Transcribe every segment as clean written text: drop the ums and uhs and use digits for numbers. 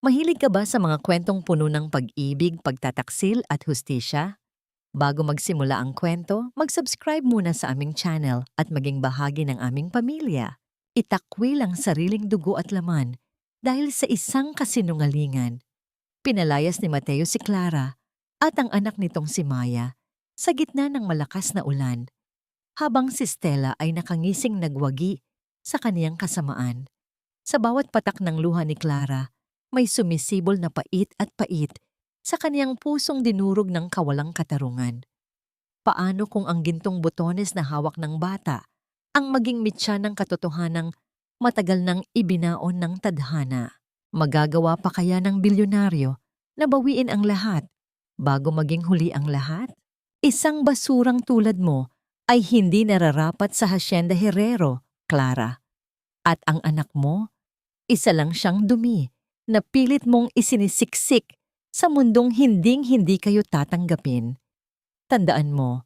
Mahilig ka ba sa mga kwentong puno ng pag-ibig, pagtataksil at hustisya? Bago magsimula ang kwento, mag-subscribe muna sa aming channel at maging bahagi ng aming pamilya. Itakwil ang sariling dugo at laman dahil sa isang kasinungalingan. Pinalayas ni Mateo si Clara at ang anak nitong si Maya sa gitna ng malakas na ulan, habang si Stella ay nakangising nagwagi sa kaniyang kasamaan. Sa bawat patak ng luha ni Clara, may sumisibol na pait at pait sa kaniyang pusong dinurog ng kawalang katarungan. Paano kung ang gintong botones na hawak ng bata ang maging mitya ng katotohanang matagal nang ibinaon ng tadhana? Magagawa pa kaya ng bilyonaryo na bawiin ang lahat bago maging huli ang lahat? Isang basurang tulad mo ay hindi nararapat sa Hacienda Herrero, Clara. At ang anak mo, isa lang siyang dumi na pilit mong isinisiksik sa mundong hinding-hindi kayo tatanggapin. Tandaan mo,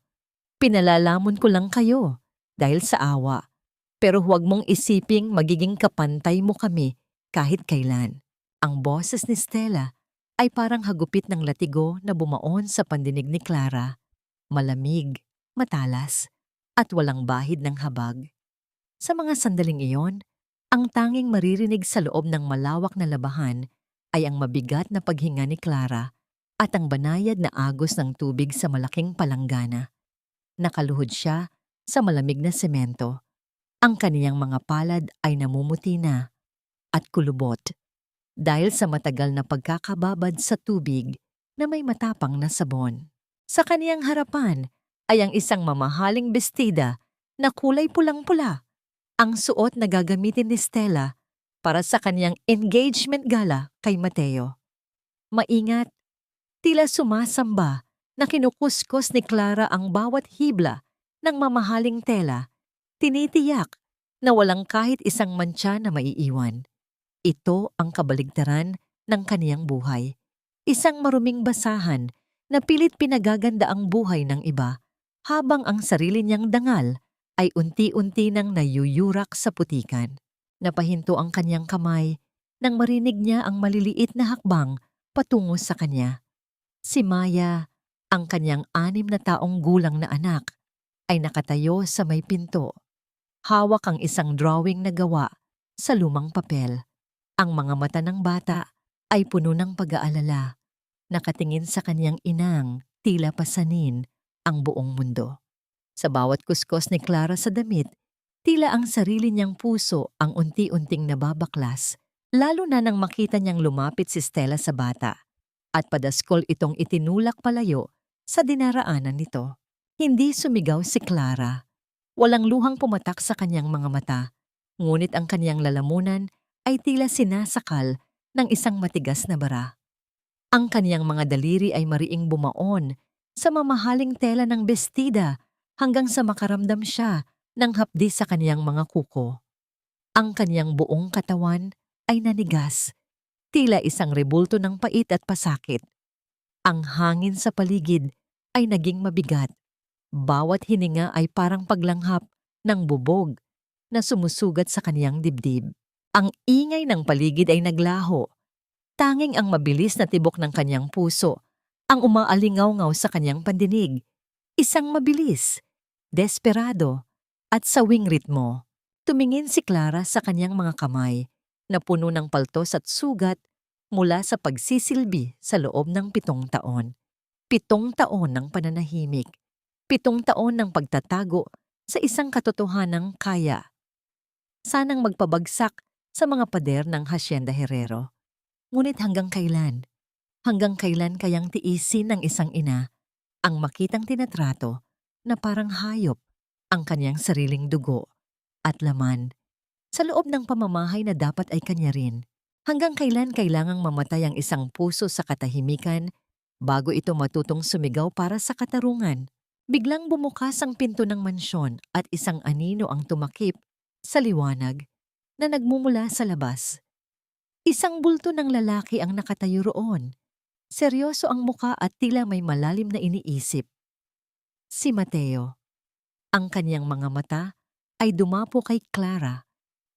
pinalalamon ko lang kayo dahil sa awa, pero huwag mong isiping magiging kapantay mo kami kahit kailan. Ang boses ni Stella ay parang hagupit ng latigo na bumaon sa pandinig ni Clara. Malamig, matalas, at walang bahid ng habag. Sa mga sandaling iyon, ang tanging maririnig sa loob ng malawak na labahan ay ang mabigat na paghinga ni Clara at ang banayad na agos ng tubig sa malaking palanggana. Nakaluhod siya sa malamig na semento. Ang kaniyang mga palad ay namumuti na at kulubot dahil sa matagal na pagkakababad sa tubig na may matapang na sabon. Sa kaniyang harapan ay ang isang mamahaling bestida na kulay pulang-pula, ang suot na gagamitin ni Stella para sa kaniyang engagement gala kay Mateo. Maingat, tila sumasamba na kinukuskos ni Clara ang bawat hibla ng mamahaling tela, tinitiyak na walang kahit isang mantsa na maiiwan. Ito ang kabaligtaran ng kaniyang buhay. Isang maruming basahan na pilit pinagaganda ang buhay ng iba habang ang sarili niyang dangal ay unti-unti nang nayuyurak sa putikan. Napahinto ang kanyang kamay nang marinig niya ang maliliit na hakbang patungo sa kanya. Si Maya, ang kanyang 6 na taong gulang na anak, ay nakatayo sa may pinto. Hawak ang isang drawing na gawa sa lumang papel. Ang mga mata ng bata ay puno ng pag-aalala. Nakatingin sa kanyang inang, tila pasanin ang buong mundo. Sa bawat kuskos ni Clara sa damit, tila ang sarili niyang puso ang unti-unting nababaklas, lalo na nang makita niyang lumapit si Stella sa bata at padaskol itong itinulak palayo sa dinaraanan nito. Hindi sumigaw si Clara. Walang luhang pumatak sa kanyang mga mata, ngunit ang kanyang lalamunan ay tila sinasakal ng isang matigas na bara. Ang kaniyang mga daliri ay mariing bumaon sa mamahaling tela ng bestida hanggang sa makaramdam siya ng hapdi sa kaniyang mga kuko. Ang kaniyang buong katawan ay nanigas, tila isang rebulto ng pait at pasakit. Ang hangin sa paligid ay naging mabigat. Bawat hininga ay parang paglanghap ng bubog na sumusugat sa kaniyang dibdib. Ang ingay ng paligid ay naglaho. Tanging ang mabilis na tibok ng kanyang puso ang umaalingaw-ngaw sa kanyang pandinig. Isang mabilis, desperado, at sawing ritmo. Tumingin si Clara sa kanyang mga kamay na puno ng paltos at sugat mula sa pagsisilbi sa loob ng 7 taon. 7 taon ng pananahimik. 7 taon ng pagtatago sa isang katotohanang kaya sanang magpabagsak sa mga pader ng Hacienda Herrero. Ngunit hanggang kailan? Hanggang kailan kayang tiisin ng isang ina ang makitang tinatrato na parang hayop ang kanyang sariling dugo at laman sa loob ng pamamahay na dapat ay kanya rin? Hanggang kailan kailangang mamatay ang isang puso sa katahimikan bago ito matutong sumigaw para sa katarungan? Biglang bumukas ang pinto ng mansyon at isang anino ang tumakip sa liwanag na nagmumula sa labas. Isang bulto ng lalaki ang nakatayo roon. Seryoso ang muka at tila may malalim na iniisip. Si Mateo. Ang kanyang mga mata ay dumapo kay Clara.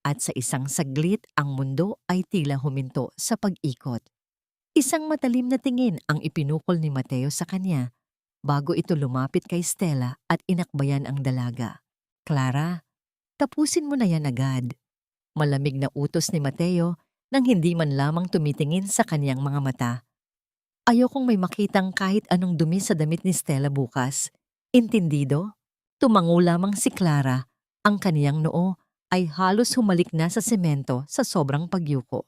At sa isang saglit, ang mundo ay tila huminto sa pag-ikot. Isang matalim na tingin ang ipinukol ni Mateo sa kanya bago ito lumapit kay Stella at inakbayan ang dalaga. Clara, tapusin mo na yan agad. Malamig na utos ni Mateo nang hindi man lamang tumitingin sa kaniyang mga mata. Ayokong may makitang kahit anong dumi sa damit ni Stella bukas. Intindido? Tumango lamang si Clara. Ang kaniyang noo ay halos humalik na sa semento sa sobrang pagyuko.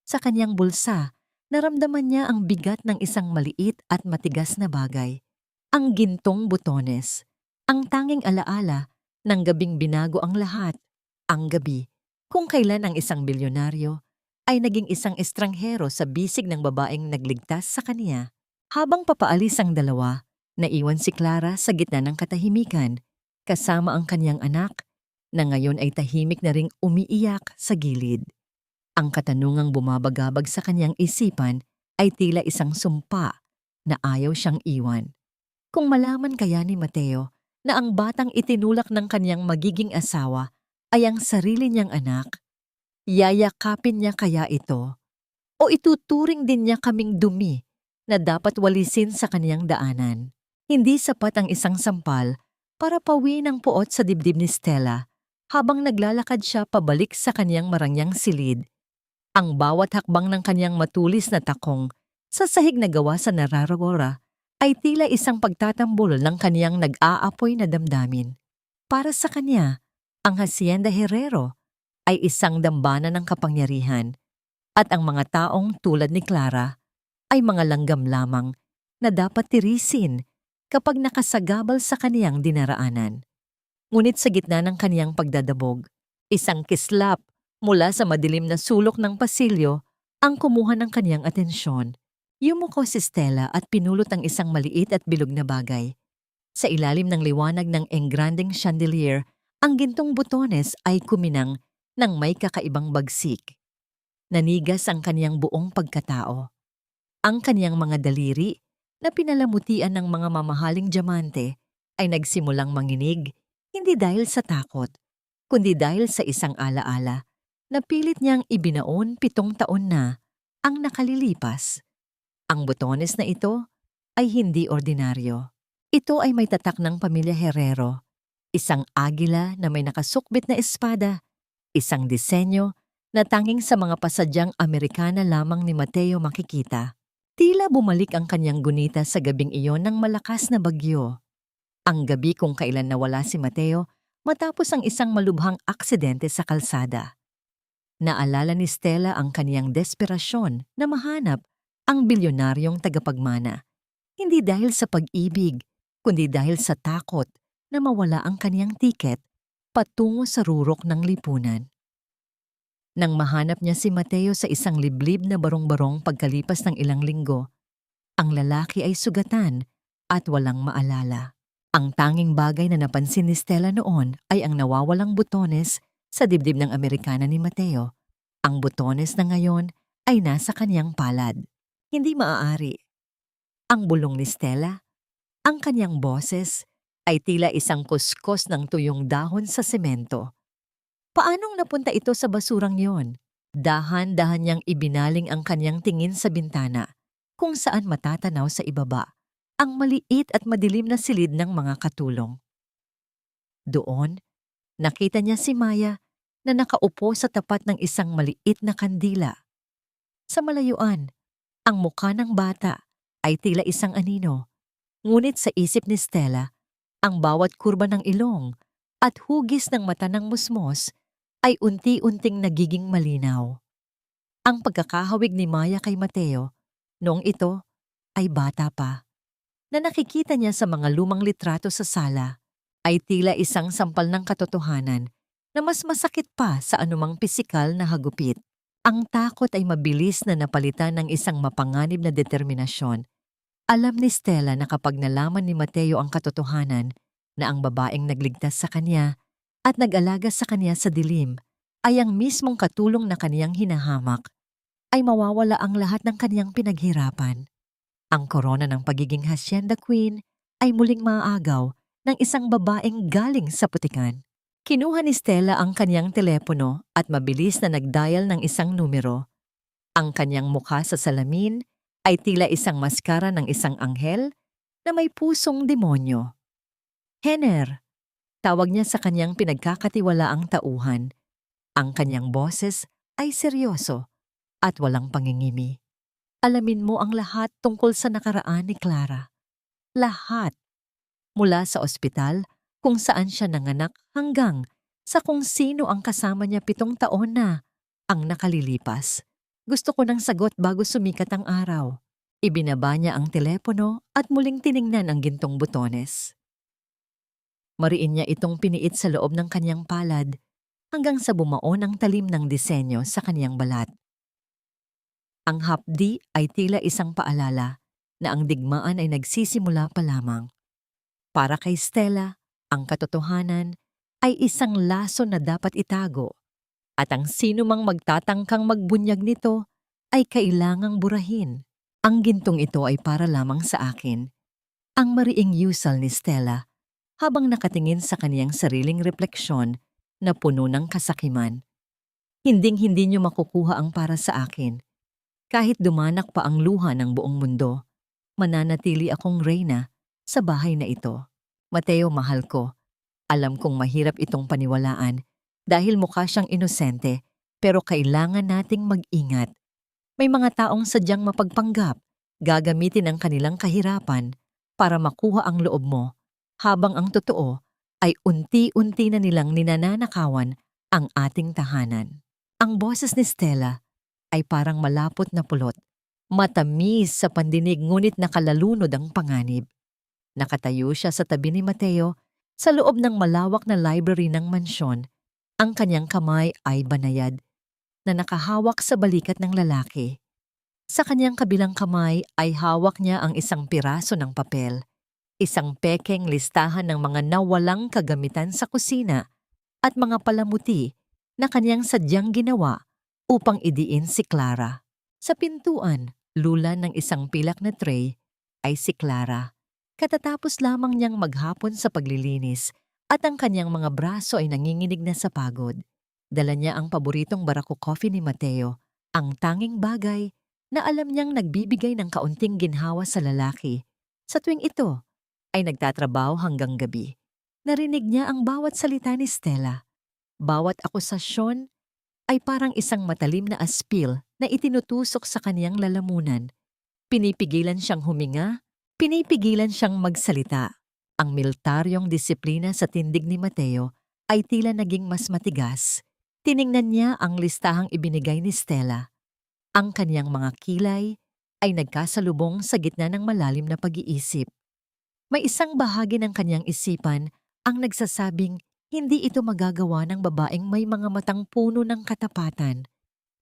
Sa kaniyang bulsa, naramdaman niya ang bigat ng isang maliit at matigas na bagay. Ang gintong butones. Ang tanging alaala ng gabing binago ang lahat. Ang gabi, kung kailan ang isang bilyonaryo ay naging isang estranghero sa bisig ng babaeng nagligtas sa kaniya. Habang papaalis ang dalawa, naiwan si Clara sa gitna ng katahimikan, kasama ang kaniyang anak, na ngayon ay tahimik na ring umiiyak sa gilid. Ang katanungang bumabagabag sa kaniyang isipan ay tila isang sumpa na ayaw siyang iwan. Kung malaman kaya ni Mateo na ang batang itinulak ng kaniyang magiging asawa ay ang sarili niyang anak, yayakapin niya kaya ito? O ituturing din niya kaming dumi na dapat walisin sa kaniyang daanan? Hindi sapat ang isang sampal para pawiin ang puot sa dibdib ni Stella habang naglalakad siya pabalik sa kaniyang marangyang silid. Ang bawat hakbang ng kaniyang matulis na takong sa sahig na gawa sa nararagora ay tila isang pagtatambol ng kaniyang nag-aapoy na damdamin. Para sa kaniya, ang Hacienda Herrero ay isang dambana ng kapangyarihan at ang mga taong tulad ni Clara ay mga langgam lamang na dapat tirisin kapag nakasagabal sa kaniyang dinaraanan. Ngunit sa gitna ng kaniyang pagdadabog, isang kislap mula sa madilim na sulok ng pasilyo ang kumuha ng kaniyang atensyon. Yumuko si Stella at pinulot ang isang maliit at bilog na bagay. Sa ilalim ng liwanag ng engrandeng chandelier, ang gintong butones ay kuminang nang may kakaibang bagsik. Nanigas ang kaniyang buong pagkatao. Ang kaniyang mga daliri na pinalamutian ng mga mamahaling diamante ay nagsimulang manginig, hindi dahil sa takot, kundi dahil sa isang alaala na pilit niyang ibinaon 7 taon na ang nakalilipas. Ang butones na ito ay hindi ordinaryo. Ito ay may tatak ng pamilya Herrero, isang agila na may nakasukbit na espada, isang disenyo na tanging sa mga pasadyang Amerikana lamang ni Mateo makikita. Tila bumalik ang kanyang gunita sa gabing iyon ng malakas na bagyo. Ang gabi kung kailan nawala si Mateo matapos ang isang malubhang aksidente sa kalsada. Naalala ni Stella ang kaniyang desperasyon na mahanap ang bilyonaryong tagapagmana. Hindi dahil sa pag-ibig, kundi dahil sa takot na mawala ang kaniyang tiket patungo sa rurok ng lipunan. Nang mahanap niya si Mateo sa isang liblib na barong-barong pagkalipas ng ilang linggo, ang lalaki ay sugatan at walang maalala. Ang tanging bagay na napansin ni Stella noon ay ang nawawalang butones sa dibdib ng Amerikana ni Mateo. Ang butones na ngayon ay nasa kaniyang palad. Hindi maaari. Ang bulong ni Stella, ang kaniyang boses, ay tila isang kuskos ng tuyong dahon sa semento. Paanong napunta ito sa basurang yon? Dahan-dahan niyang ibinaling ang kaniyang tingin sa bintana, kung saan matatanaw sa ibaba ang maliit at madilim na silid ng mga katulong. Doon, nakita niya si Maya na nakaupo sa tapat ng isang maliit na kandila. Sa malayuan, ang mukha ng bata ay tila isang anino, ngunit sa isip ni Stella, ang bawat kurba ng ilong at hugis ng mata ng musmos ay unti-unting nagiging malinaw. Ang pagkakahawig ni Maya kay Mateo, noong ito ay bata pa, na nakikita niya sa mga lumang litrato sa sala, ay tila isang sampal ng katotohanan na mas masakit pa sa anumang pisikal na hagupit. Ang takot ay mabilis na napalitan ng isang mapanganib na determinasyon. Alam ni Stella na kapag nalaman ni Mateo ang katotohanan na ang babaeng nagligtas sa kanya at nag-alaga sa kanya sa dilim ay ang mismong katulong na kaniyang hinahamak, ay mawawala ang lahat ng kaniyang pinaghirapan. Ang korona ng pagiging Hacienda Queen ay muling maaagaw ng isang babaeng galing sa putikan. Kinuha ni Stella ang kanyang telepono at mabilis na nag-dial ng isang numero. Ang kanyang mukha sa salamin ay tila isang maskara ng isang anghel na may pusong demonyo. Henner, tawag niya sa kanyang pinagkakatiwalaang tauhan. Ang kanyang boses ay seryoso at walang pangingimi. Alamin mo ang lahat tungkol sa nakaraan ni Clara. Lahat. Mula sa ospital kung saan siya nanganak hanggang sa kung sino ang kasama niya 7 taon na ang nakalilipas. Gusto ko ng sagot bago sumikat ang araw. Ibinaba niya ang telepono at muling tiningnan ang gintong butones. Mariin niya itong piniit sa loob ng kanyang palad hanggang sa bumaon ang talim ng disenyo sa kanyang balat. Ang hapdi ay tila isang paalala na ang digmaan ay nagsisimula pa lamang. Para kay Stella, ang katotohanan ay isang laso na dapat itago at ang sino mang magtatangkang magbunyag nito ay kailangang burahin. Ang gintong ito ay para lamang sa akin. Ang mariing yusal ni Stella habang nakatingin sa kaniyang sariling refleksyon na puno ng kasakiman. Hinding-hindi niyo makukuha ang para sa akin. Kahit dumanak pa ang luha ng buong mundo, mananatili akong reyna sa bahay na ito. Mateo, mahal ko. Alam kong mahirap itong paniwalaan dahil mukha siyang inosente pero kailangan nating mag-ingat. May mga taong sadyang mapagpanggap, gagamitin ang kanilang kahirapan para makuha ang loob mo, habang ang totoo ay unti-unti na nilang ninananakawan ang ating tahanan. Ang boses ni Stella ay parang malapot na pulot, matamis sa pandinig ngunit nakalalunod ang panganib. Nakatayo siya sa tabi ni Mateo sa loob ng malawak na library ng mansyon. Ang kanyang kamay ay banayad na nakahawak sa balikat ng lalaki. Sa kanyang kabilang kamay ay hawak niya ang isang piraso ng papel, isang pekeng listahan ng mga nawalang kagamitan sa kusina at mga palamuti na kanyang sadyang ginawa upang idiin si Clara. Sa pintuan, lula ng isang pilak na tray, ay si Clara. Katatapos lamang niyang maghapon sa paglilinis at ang kanyang mga braso ay nanginginig na sa pagod. Dala niya ang paboritong Barako coffee ni Mateo, ang tanging bagay na alam niyang nagbibigay ng kaunting ginhawa sa lalaki. Sa tuwing ito ay nagtatrabaho hanggang gabi. Narinig niya ang bawat salita ni Stella. Bawat akusasyon ay parang isang matalim na aspil na itinutusok sa kaniyang lalamunan. Pinipigilan siyang huminga, pinipigilan siyang magsalita. Ang militaryong disiplina sa tindig ni Mateo ay tila naging mas matigas. Tiningnan niya ang listahang ibinigay ni Stella. Ang kaniyang mga kilay ay nagkasalubong sa gitna ng malalim na pag-iisip. May isang bahagi ng kaniyang isipan ang nagsasabing hindi ito magagawa ng babaeng may mga matang puno ng katapatan.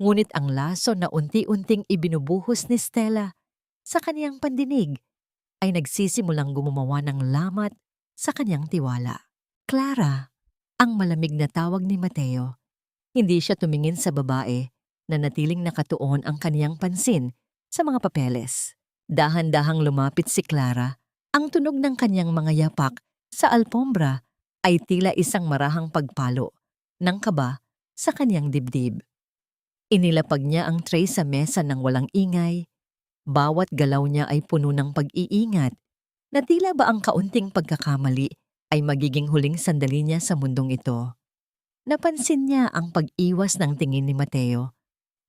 Ngunit ang laso na unti-unting ibinubuhos ni Stella sa kaniyang pandinig ay nagsisimulang gumawa ng lamat sa kanyang tiwala. Clara, ang malamig na tawag ni Mateo. Hindi siya tumingin sa babae na natiling nakatuon ang kaniyang pansin sa mga papeles. Dahan-dahang lumapit si Clara. Ang tunog ng kanyang mga yapak sa alpombra ay tila isang marahang pagpalo ng kaba sa kanyang dibdib. Inilapag niya ang tray sa mesa ng walang ingay. Bawat galaw niya ay puno ng pag-iingat na tila ba ang kaunting pagkakamali ay magiging huling sandali niya sa mundong ito. Napansin niya ang pag-iwas ng tingin ni Mateo.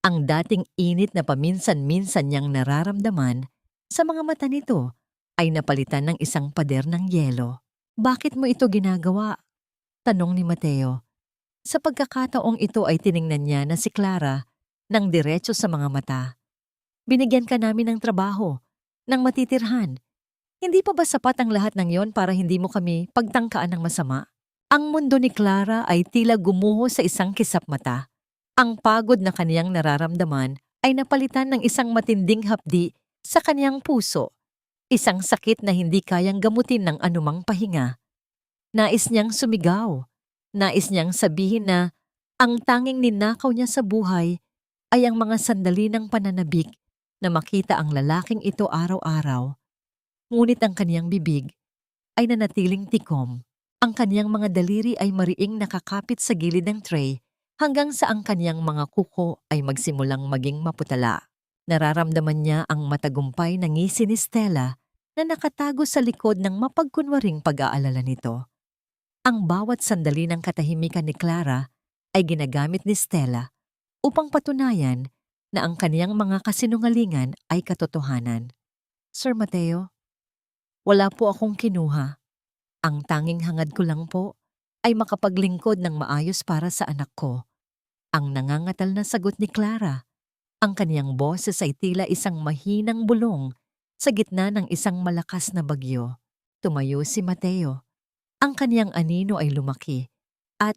Ang dating init na paminsan-minsan niyang nararamdaman sa mga mata nito ay napalitan ng isang pader ng yelo. Bakit mo ito ginagawa? Tanong ni Mateo. Sa pagkakataong ito ay tiningnan niya na si Clara ng diretso sa mga mata. Binigyan ka namin ng trabaho, ng matitirhan. Hindi pa ba sapat ang lahat ng yon para hindi mo kami pagtangkaan ng masama? Ang mundo ni Clara ay tila gumuho sa isang kisap mata. Ang pagod na kaniyang nararamdaman ay napalitan ng isang matinding hapdi sa kaniyang puso. Isang sakit na hindi kayang gamutin ng anumang pahinga. Nais niyang sumigaw. Nais niyang sabihin na ang tanging ninakaw niya sa buhay ay ang mga sandali ng pananabik na makita ang lalaking ito araw-araw. Ngunit ang kaniyang bibig ay nanatiling tikom. Ang kaniyang mga daliri ay mariing nakakapit sa gilid ng tray hanggang sa ang kaniyang mga kuko ay magsimulang maging maputala. Nararamdaman niya ang matagumpay na ngisi ni Stella na nakatago sa likod ng mapagkunwaring pag-aalala nito. Ang bawat sandali ng katahimikan ni Clara ay ginagamit ni Stella upang patunayan na ang kaniyang mga kasinungalingan ay katotohanan. Sir Mateo, wala po akong kinuha. Ang tanging hangad ko lang po ay makapaglingkod ng maayos para sa anak ko. Ang nangangatal na sagot ni Clara. Ang kaniyang boses ay tila isang mahinang bulong sa gitna ng isang malakas na bagyo. Tumayo si Mateo. Ang kaniyang anino ay lumaki at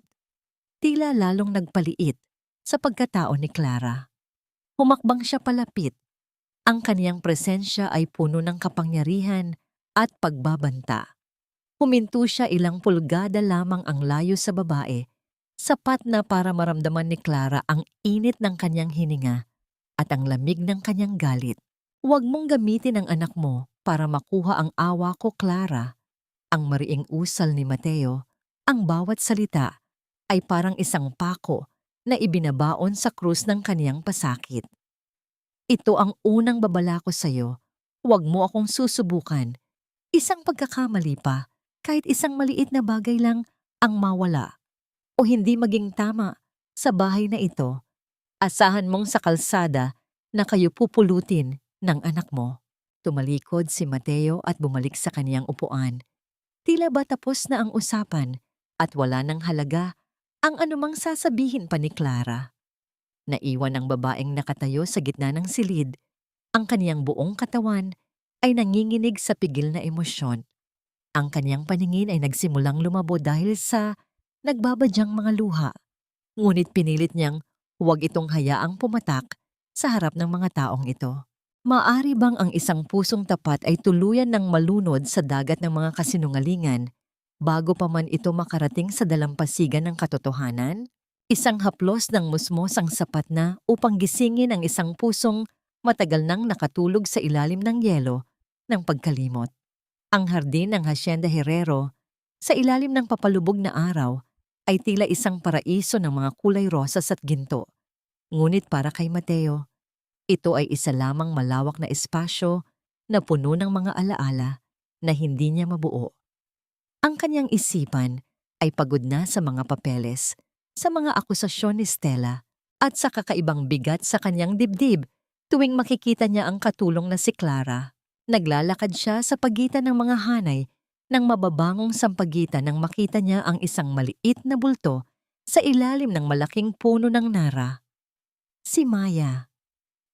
tila lalong nagpaliit sa pagkatao ni Clara. Humakbang siya palapit. Ang kaniyang presensya ay puno ng kapangyarihan at pagbabanta. Huminto siya ilang pulgada lamang ang layo sa babae, sapat na para maramdaman ni Clara ang init ng kanyang hininga at ang lamig ng kanyang galit. Huwag mong gamitin ang anak mo para makuha ang awa ko, Clara. Ang mariing usal ni Mateo, ang bawat salita ay parang isang pako na ibinabaon sa krus ng kaniyang pasakit. Ito ang unang babala ko sa'yo. Huwag mo akong susubukan. Isang pagkakamali pa, kahit isang maliit na bagay lang ang mawala o hindi maging tama sa bahay na ito, asahan mong sa kalsada na kayo pupulutin ng anak mo. Tumalikod si Mateo at bumalik sa kaniyang upuan. Tila ba tapos na ang usapan at wala nang halaga ang anumang sasabihin pa ni Clara. Naiwan ang babaeng nakatayo sa gitna ng silid. Ang kaniyang buong katawan ay nanginginig sa pigil na emosyon. Ang kaniyang paningin ay nagsimulang lumabo dahil sa nagbabadyang mga luha. Ngunit pinilit niyang huwag itong hayaang pumatak sa harap ng mga taong ito. Maari bang ang isang pusong tapat ay tuluyan ng malunod sa dagat ng mga kasinungalingan bago pa man ito makarating sa dalampasigan ng katotohanan? Isang haplos ng musmos ang sapat na upang gisingin ang isang pusong matagal nang nakatulog sa ilalim ng yelo ng pagkalimot. Ang hardin ng Hacienda Herrero, sa ilalim ng papalubog na araw, ay tila isang paraiso ng mga kulay rosas at ginto. Ngunit para kay Mateo, ito ay isa lamang malawak na espasyo na puno ng mga alaala na hindi niya mabuo. Ang kanyang isipan ay pagod na sa mga papeles, sa mga akusasyon ni Stella, at sa kakaibang bigat sa kanyang dibdib tuwing makikita niya ang katulong na si Clara. Naglalakad siya sa pagitan ng mga hanay ng mababangong sampagitan nang makita niya ang isang maliit na bulto sa ilalim ng malaking puno ng nara. Si Maya.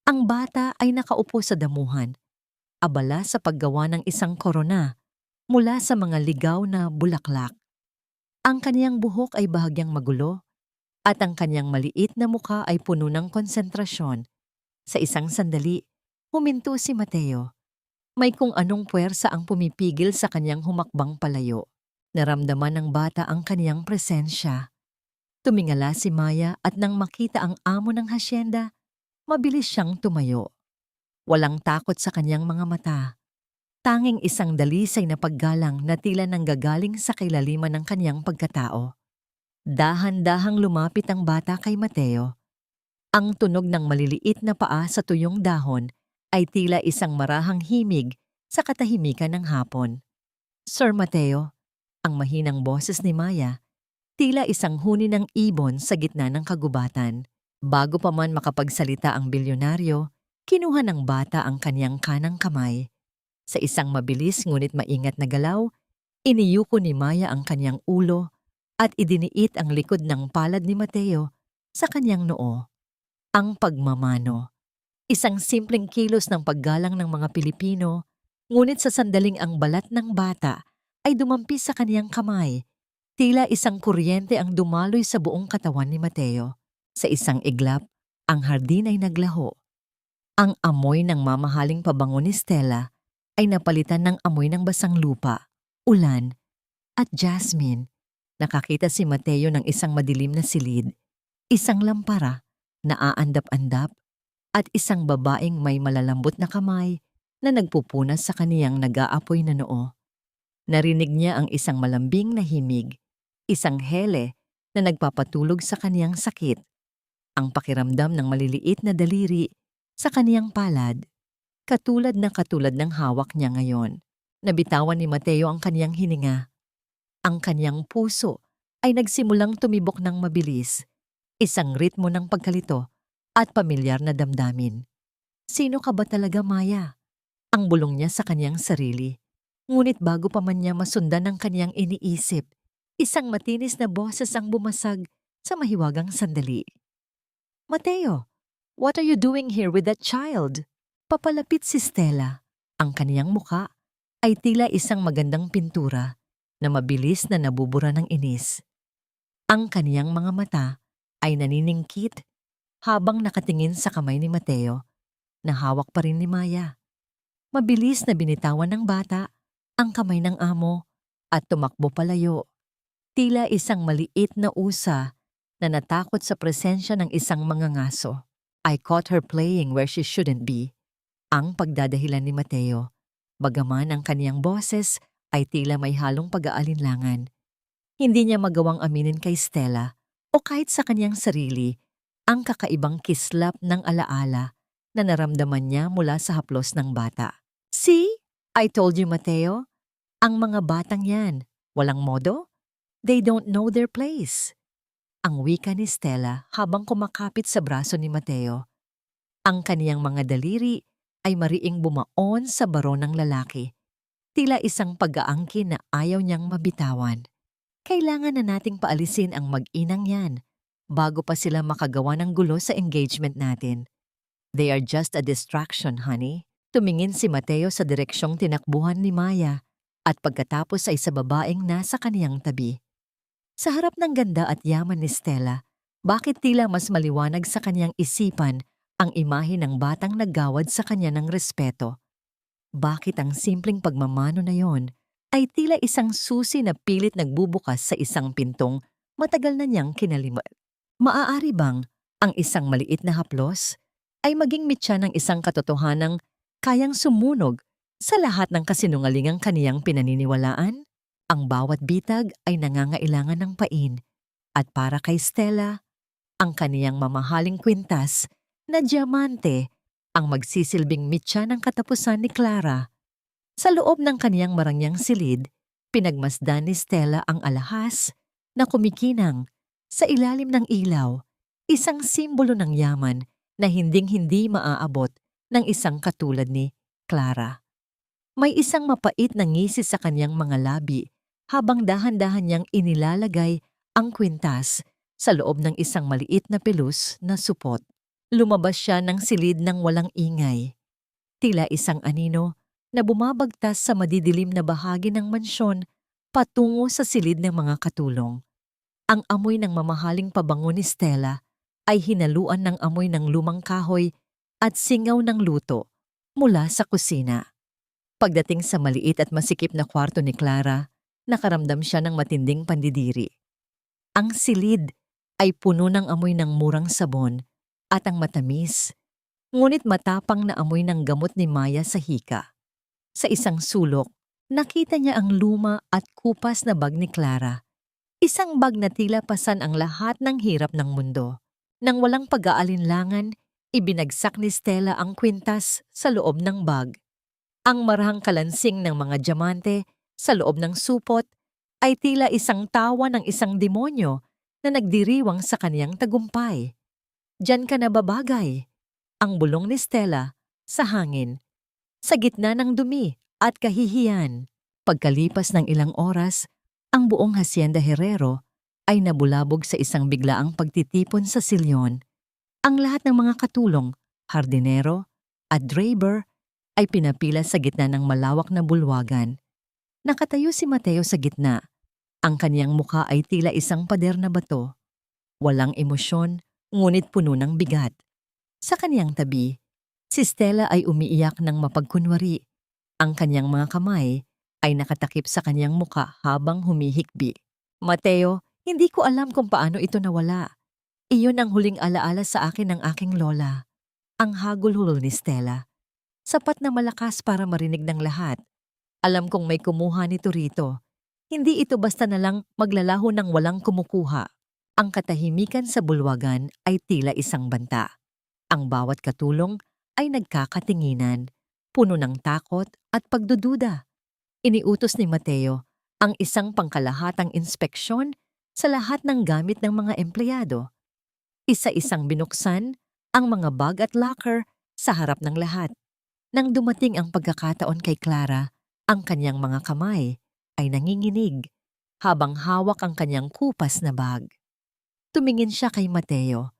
Ang bata ay nakaupo sa damuhan, abala sa paggawa ng isang korona mula sa mga ligaw na bulaklak. Ang kaniyang buhok ay bahagyang magulo at ang kaniyang maliit na mukha ay puno ng konsentrasyon. Sa isang sandali, huminto si Mateo. May kung anong puwersa ang pumipigil sa kaniyang humakbang palayo. Naramdaman ng bata ang kaniyang presensya. Tumingala si Maya at nang makita ang amo ng hasyenda, mabilis siyang tumayo. Walang takot sa kaniyang mga mata. Tanging isang dalisay na paggalang na tila nanggagaling sa kailaliman ng kaniyang pagkatao. Dahan-dahang lumapit ang bata kay Mateo. Ang tunog ng maliliit na paa sa tuyong dahon ay tila isang marahang himig sa katahimikan ng hapon. Sir Mateo, ang mahinang boses ni Maya, tila isang huni ng ibon sa gitna ng kagubatan. Bago pa man makapagsalita ang bilyonaryo, kinuha ng bata ang kaniyang kanang kamay. Sa isang mabilis ngunit maingat na galaw, iniyuko ni Maya ang kaniyang ulo at idiniit ang likod ng palad ni Mateo sa kaniyang noo. Ang pagmamano. Isang simpleng kilos ng paggalang ng mga Pilipino, ngunit sa sandaling ang balat ng bata ay dumampi sa kaniyang kamay. Tila isang kuryente ang dumaloy sa buong katawan ni Mateo. Sa isang iglap, ang hardin ay naglaho. Ang amoy ng mamahaling pabango ni Stella ay napalitan ng amoy ng basang lupa, ulan, at jasmine. Nakakita si Mateo ng isang madilim na silid, isang lampara na aandap-andap, at isang babaeng may malalambot na kamay na nagpupunas sa kaniyang nag-aapoy na noo. Narinig niya ang isang malambing na himig, isang hele na nagpapatulog sa kaniyang sakit, ang pakiramdam ng maliliit na daliri sa kaniyang palad, katulad ng hawak niya ngayon. Nabitawan ni Mateo ang kaniyang hininga. Ang kaniyang puso ay nagsimulang tumibok ng mabilis, isang ritmo ng pagkalito at pamilyar na damdamin. Sino ka ba talaga, Maya? Ang bulong niya sa kaniyang sarili. Ngunit bago pa man niya masundan ang kaniyang iniisip, isang matinis na boses ang bumasag sa mahiwagang sandali. Mateo, what are you doing here with that child? Papalapit si Stella. Ang kaniyang muka ay tila isang magandang pintura na mabilis na nabubura ng inis. Ang kaniyang mga mata ay naniningkit habang nakatingin sa kamay ni Mateo na hawak pa rin ni Maya. Mabilis na binitawan ng bata ang kamay ng amo at tumakbo palayo. Tila isang maliit na usa na natakot sa presensya ng isang mangangaso. I caught her playing where she shouldn't be. Ang pagdadahilan ni Mateo, bagaman ang kaniyang boses ay tila may halong pag-aalinlangan. Hindi niya magawang aminin kay Stella o kahit sa kaniyang sarili ang kakaibang kislap ng alaala na naramdaman niya mula sa haplos ng bata. See? I told you, Mateo. Ang mga batang yan, walang modo? They don't know their place. Ang wika ni Stella habang kumakapit sa braso ni Mateo. Ang kaniyang mga daliri ay mariing bumaon sa baro ng lalaki. Tila isang pag-aangkin na ayaw niyang mabitawan. Kailangan na nating paalisin ang mag-inang yan bago pa sila makagawa ng gulo sa engagement natin. They are just a distraction, honey. Tumingin si Mateo sa direksyong tinakbuhan ni Maya at pagkatapos ay sa babaeng nasa kaniyang tabi. Sa harap ng ganda at yaman ni Stella, bakit tila mas maliwanag sa kaniyang isipan ang imahe ng batang naggawad sa kanya ng respeto? Bakit ang simpleng pagmamano na yon ay tila isang susi na pilit nagbubukas sa isang pintong matagal na niyang kinalimutan? Maaari bang ang isang maliit na haplos ay maging mitya ng isang katotohanang kayang sumunog sa lahat ng kasinungalingang kaniyang pinaniniwalaan? Ang bawat bitag ay nangangailangan ng pain at para kay Stella, ang kaniyang mamahaling kwintas na diamante ang magsisilbing mitya ng katapusan ni Clara. Sa loob ng kaniyang marangyang silid, pinagmasdan ni Stella ang alahas na kumikinang sa ilalim ng ilaw, isang simbolo ng yaman na hinding-hindi maaabot ng isang katulad ni Clara. May isang mapait na ngisi sa kaniyang mga labi habang dahan-dahan niyang inilalagay ang kwintas sa loob ng isang maliit na pelus na supot. Lumabas siya ng silid ng walang ingay. Tila isang anino na bumabagtas sa madidilim na bahagi ng mansyon patungo sa silid ng mga katulong. Ang amoy ng mamahaling pabango ni Stella ay hinaluan ng amoy ng lumang kahoy at singaw ng luto mula sa kusina. Pagdating sa maliit at masikip na kwarto ni Clara, nakaramdam siya ng matinding pandidiri. Ang silid ay puno ng amoy ng murang sabon at ang matamis, ngunit matapang na amoy ng gamot ni Maya sa hika. Sa isang sulok, nakita niya ang luma at kupas na bag ni Clara. Isang bag na tila pasan ang lahat ng hirap ng mundo. Nang walang pag-aalinlangan, ibinagsak ni Stella ang kwintas sa loob ng bag. Ang marahang kalansing ng mga diamante sa loob ng supot ay tila isang tawa ng isang demonyo na nagdiriwang sa kaniyang tagumpay. Diyan ka na babagay, ang bulong ni Stella sa hangin, sa gitna ng dumi at kahihiyan. Pagkalipas ng ilang oras, ang buong Hacienda Herrero ay nabulabog sa isang biglaang pagtitipon sa silyon. Ang lahat ng mga katulong, hardinero at draper ay pinapila sa gitna ng malawak na bulwagan. Nakatayo si Mateo sa gitna. Ang kaniyang mukha ay tila isang pader na bato. Walang emosyon, ngunit puno ng bigat. Sa kaniyang tabi, si Stella ay umiiyak ng mapagkunwari. Ang kaniyang mga kamay ay nakatakip sa kaniyang mukha habang humihikbi. Mateo, hindi ko alam kung paano ito nawala. Iyon ang huling alaala sa akin ng aking lola. Ang hagulhol ni Stella. Sapat na malakas para marinig ng lahat. Alam kong may kumuha nito rito. Hindi ito basta na lang maglalaho ng walang kumukuha. Ang katahimikan sa bulwagan ay tila isang banta. Ang bawat katulong ay nagkakatinginan, puno ng takot at pagdududa. Iniutos ni Mateo ang isang pangkalahatang inspeksyon sa lahat ng gamit ng mga empleyado. Isa-isang binuksan ang mga bag at locker sa harap ng lahat. Nang dumating ang pagkakataon kay Clara, ang kanyang mga kamay ay nanginginig habang hawak ang kanyang kupas na bag. Tumingin siya kay Mateo,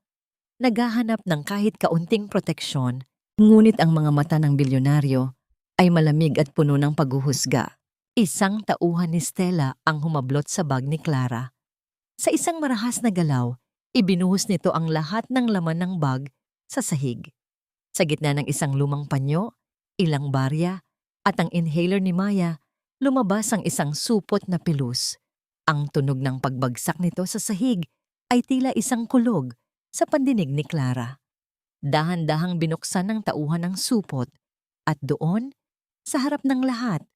naghahanap ng kahit kaunting proteksyon, ngunit ang mga mata ng bilyonaryo ay malamig at puno ng paghuhusga. Isang tauhan ni Stella ang humablot sa bag ni Clara. Sa isang marahas na galaw, ibinuhos nito ang lahat ng laman ng bag sa sahig. Sa gitna ng isang lumang panyo, ilang barya, at ang inhaler ni Maya, lumabas ang isang supot na pilus. Ang tunog ng pagbagsak nito sa sahig ay tila isang kulog sa pandinig ni Clara. Dahan-dahang binuksan ng tauhan ng supot at doon, sa harap ng lahat,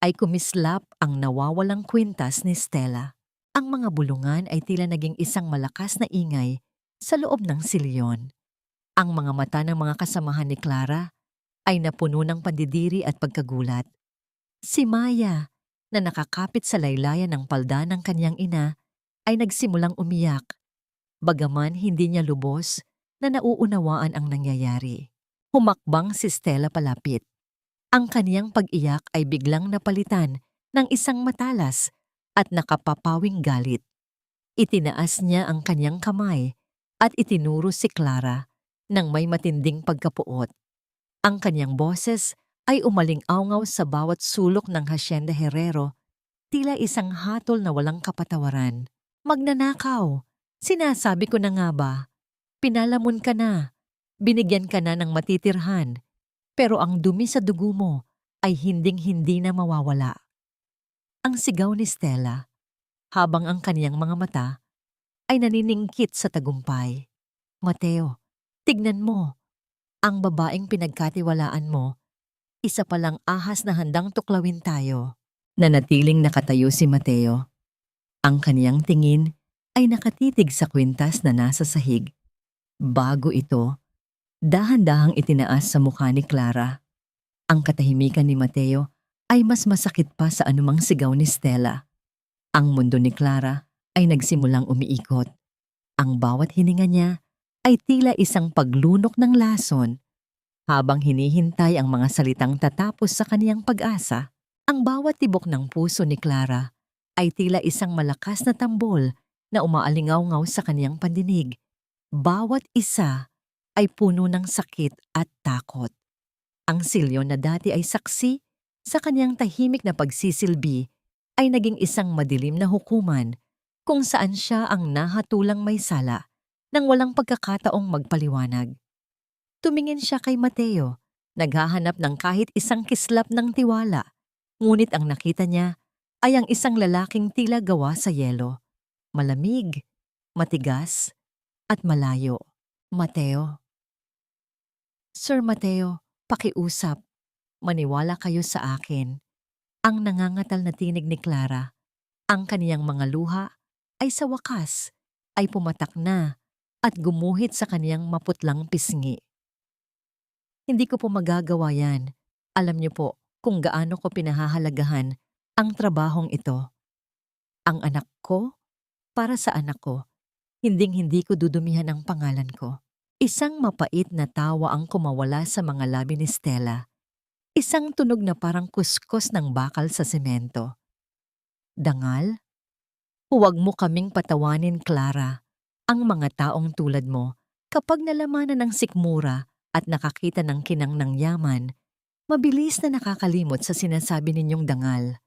ay kumislap ang nawawalang kwintas ni Stella. Ang mga bulungan ay tila naging isang malakas na ingay sa loob ng silyon. Ang mga mata ng mga kasamahan ni Clara ay napuno ng pandidiri at pagkagulat. Si Maya, na nakakapit sa laylayan ng palda ng kanyang ina, ay nagsimulang umiyak, bagaman hindi niya lubos na nauunawaan ang nangyayari. Humakbang si Stella palapit. Ang kaniyang pag-iyak ay biglang napalitan ng isang matalas at nakapapawing galit. Itinaas niya ang kanyang kamay at itinuro si Clara nang may matinding pagkapuot. Ang kanyang boses ay umaling-awngaw sa bawat sulok ng Hacienda Herrero, tila isang hatol na walang kapatawaran. Magnanakaw! Sinasabi ko na nga ba? Pinalamon ka na. Binigyan ka na ng matitirhan. Pero ang dumi sa dugo mo ay hinding-hindi na mawawala. Ang sigaw ni Stella, habang ang kaniyang mga mata ay naniningkit sa tagumpay. Mateo, tignan mo. Ang babaeng pinagkatiwalaan mo, isa palang ahas na handang tuklawin tayo. Nanatiling nakatayo si Mateo. Ang kaniyang tingin ay nakatitig sa kwintas na nasa sahig. Bago ito, dahan-dahang itinaas sa mukha ni Clara. Ang katahimikan ni Mateo ay mas masakit pa sa anumang sigaw ni Stella. Ang mundo ni Clara ay nagsimulang umiikot. Ang bawat hininga niya ay tila isang paglunok ng lason. Habang hinihintay ang mga salitang tatapos sa kaniyang pag-asa, ang bawat tibok ng puso ni Clara ay tila isang malakas na tambol na umaalingaw-ngaw sa kaniyang pandinig. Bawat isa ay puno ng sakit at takot. Ang silyo na dati ay saksi sa kanyang tahimik na pagsisilbi ay naging isang madilim na hukuman kung saan siya ang nahatulang may sala nang walang pagkakataong magpaliwanag. Tumingin siya kay Mateo, naghahanap ng kahit isang kislap ng tiwala, ngunit ang nakita niya ay ang isang lalaking tila gawa sa yelo, malamig, matigas, at malayo. Mateo. Sir Mateo, pakiusap. Maniwala kayo sa akin. Ang nangangatal na tinig ni Clara, ang kaniyang mga luha, ay sa wakas, ay pumatak na at gumuhit sa kaniyang maputlang pisngi. Hindi ko po magagawa yan. Alam niyo po kung gaano ko pinahahalagahan ang trabahong ito. Ang anak ko, para sa anak ko, hinding-hindi ko dudumihan ang pangalan ko. Isang mapait na tawa ang kumawala sa mga labi ni Stella. Isang tunog na parang kuskos ng bakal sa semento. Dangal? Huwag mo kaming patawanin, Clara. Ang mga taong tulad mo, kapag nalamanan ng sikmura at nakakita ng kinang ng yaman, mabilis na nakakalimot sa sinasabi ninyong dangal.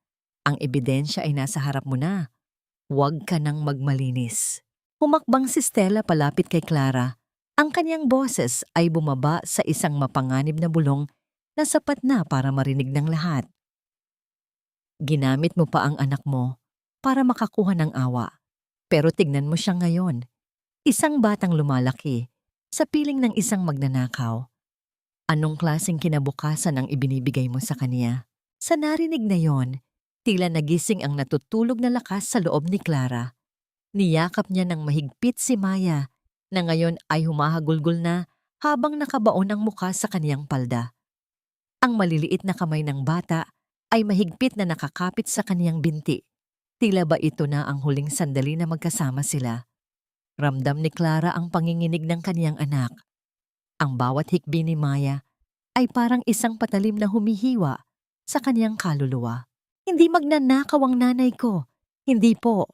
Ang ebidensya ay nasa harap mo na. Huwag ka nang magmalinis. Humakbang si Stella palapit kay Clara. Ang kanyang boses ay bumaba sa isang mapanganib na bulong na sapat na para marinig ng lahat. Ginamit mo pa ang anak mo para makakuha ng awa. Pero tignan mo siya ngayon. Isang batang lumalaki sa piling ng isang magnanakaw. Anong klaseng kinabukasan ang ibinibigay mo sa kaniya? Sa narinig na yon, tila nagising ang natutulog na lakas sa loob ni Clara. Niyakap niya ng mahigpit si Maya na ngayon ay humahagulgol na habang nakabaon ang mukha sa kaniyang palda. Ang maliliit na kamay ng bata ay mahigpit na nakakapit sa kaniyang binti. Tila ba ito na ang huling sandali na magkasama sila? Ramdam ni Clara ang panginginig ng kaniyang anak. Ang bawat hikbi ni Maya ay parang isang patalim na humihiwa sa kaniyang kaluluwa. Hindi magnanakaw ang nanay ko. Hindi po.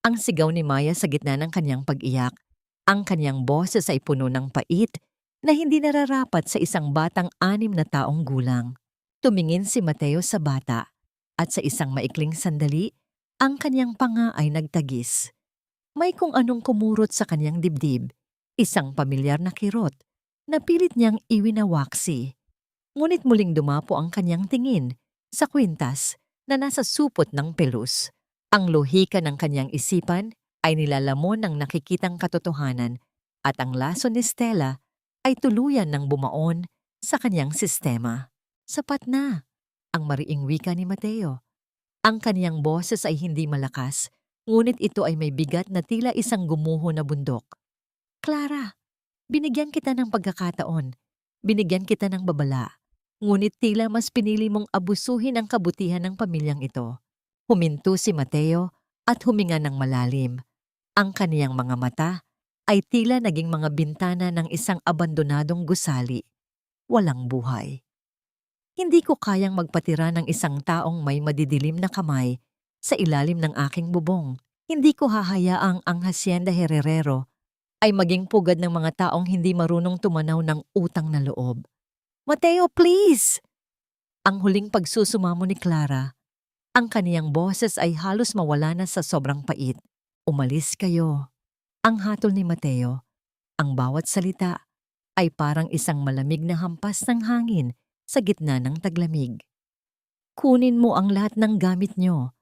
Ang sigaw ni Maya sa gitna ng kaniyang pag-iyak. Ang kaniyang boses ay puno ng pait na hindi nararapat sa isang batang 6 na taong gulang. Tumingin si Mateo sa bata at sa isang maikling sandali, ang kaniyang panga ay nagtagis. May kung anong kumurot sa kaniyang dibdib, isang pamilyar na kirot na pilit niyang iwinawaksi. Ngunit muling dumapo ang kaniyang tingin sa kwintas na nasa supot ng pelus. Ang lohika ng kaniyang isipan ay nilalamon ng nakikitang katotohanan at ang laso ni Stella ay tuluyan ng bumaon sa kaniyang sistema. Sapat na, ang mariing wika ni Mateo. Ang kaniyang boses ay hindi malakas, ngunit ito ay may bigat na tila isang gumuho na bundok. Clara, binigyan kita ng pagkakataon. Binigyan kita ng babala. Ngunit tila mas pinili mong abusuhin ang kabutihan ng pamilyang ito. Huminto si Mateo at huminga ng malalim. Ang kaniyang mga mata ay tila naging mga bintana ng isang abandonadong gusali. Walang buhay. Hindi ko kayang magpatira ng isang taong may madidilim na kamay sa ilalim ng aking bubong. Hindi ko hahayaang ang Hacienda Herrerero ay maging pugad ng mga taong hindi marunong tumanaw ng utang na loob. Mateo, please! Ang huling pagsusumamo ni Clara. Ang kaniyang boses ay halos mawala na sa sobrang pait. Umalis kayo. Ang hatol ni Mateo. Ang bawat salita ay parang isang malamig na hampas ng hangin sa gitna ng taglamig. Kunin mo ang lahat ng gamit nyo.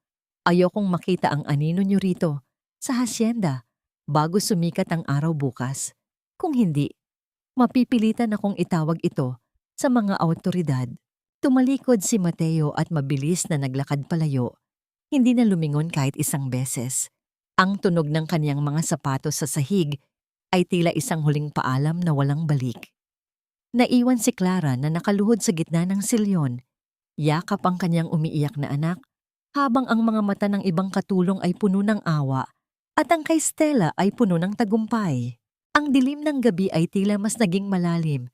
Ayokong makita ang anino nyo rito sa hacienda bago sumikat ang araw bukas. Kung hindi, mapipilitan akong itawag ito sa mga awtoridad. Tumalikod si Mateo at mabilis na naglakad palayo. Hindi na lumingon kahit isang beses. Ang tunog ng kaniyang mga sapatos sa sahig ay tila isang huling paalam na walang balik. Naiwan si Clara na nakaluhod sa gitna ng silyon. Yakap ang kanyang umiiyak na anak habang ang mga mata ng ibang katulong ay puno ng awa at ang kay Stella ay puno ng tagumpay. Ang dilim ng gabi ay tila mas naging malalim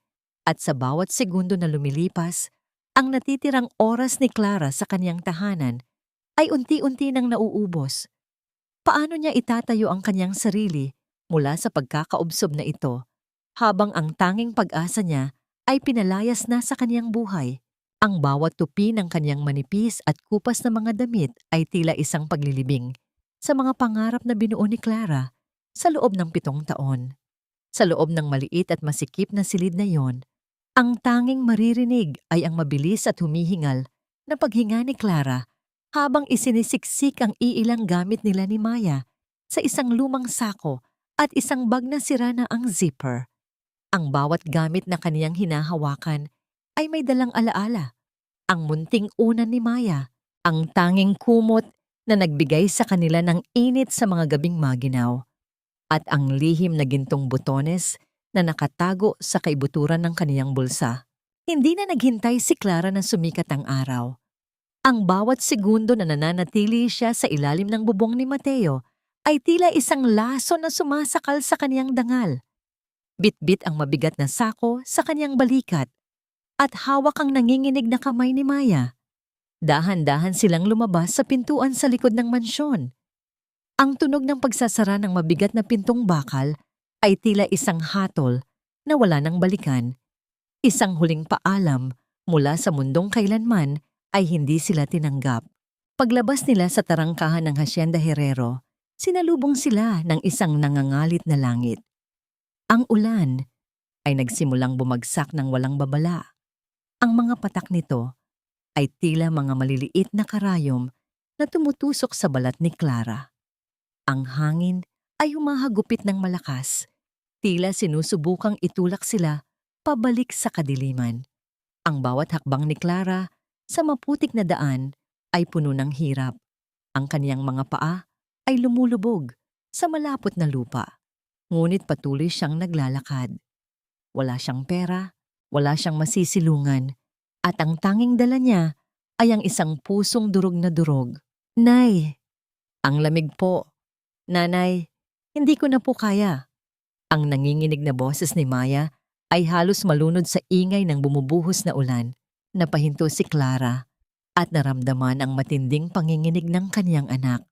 at sa bawat segundo na lumilipas, ang natitirang oras ni Clara sa kanyang tahanan ay unti-unti nang nauubos. Paano niya itatayo ang kanyang sarili mula sa pagkakaobsob na ito habang ang tanging pag-asa niya ay pinalayas na sa kanyang buhay? Ang bawat tupi ng kanyang manipis at kupas na mga damit ay tila isang paglilibing sa mga pangarap na binuo ni Clara sa loob ng 7 taon. Sa loob ng maliit at masikip na silid na yon, ang tanging maririnig ay ang mabilis at humihingal na paghinga ni Clara habang isinisiksik ang iilang gamit nila ni Maya sa isang lumang sako at isang bag na sira na ang zipper. Ang bawat gamit na kaniyang hinahawakan ay may dalang alaala. Ang munting unan ni Maya, ang tanging kumot na nagbigay sa kanila ng init sa mga gabing maginaw, at ang lihim na gintong butones na nakatago sa kaibuturan ng kaniyang bulsa. Hindi na naghintay si Clara na sumikat ang araw. Ang bawat segundo na nananatili siya sa ilalim ng bubong ni Mateo ay tila isang laso na sumasakal sa kaniyang dangal. Bit-bit ang mabigat na sako sa kaniyang balikat at hawak ang nanginginig na kamay ni Maya. Dahan-dahan silang lumabas sa pintuan sa likod ng mansyon. Ang tunog ng pagsasara ng mabigat na pintong bakal ay tila isang hatol na wala nang balikan. Isang huling paalam mula sa mundong kailanman ay hindi sila tinanggap. Paglabas nila sa tarangkahan ng Hacienda Herrero, sinalubong sila ng isang nangangalit na langit. Ang ulan ay nagsimulang bumagsak ng walang babala. Ang mga patak nito ay tila mga maliliit na karayom na tumutusok sa balat ni Clara. Ang hangin ay humahagupit ng malakas, tila sinusubukang itulak sila pabalik sa kadiliman. Ang bawat hakbang ni Clara Sa maputik na daan ay puno ng hirap. Ang kaniyang mga paa ay lumulubog sa malapot na lupa. Ngunit patuloy siyang naglalakad. Wala siyang pera, wala siyang masisilungan, at ang tanging dala niya ay ang isang pusong durog na durog. Nay! Ang lamig po. Nanay, hindi ko na po kaya. Ang nanginginig na boses ni Maya ay halos malunod sa ingay ng bumubuhos na ulan. Napahinto si Clara at naramdaman ang matinding panginginig ng kaniyang anak.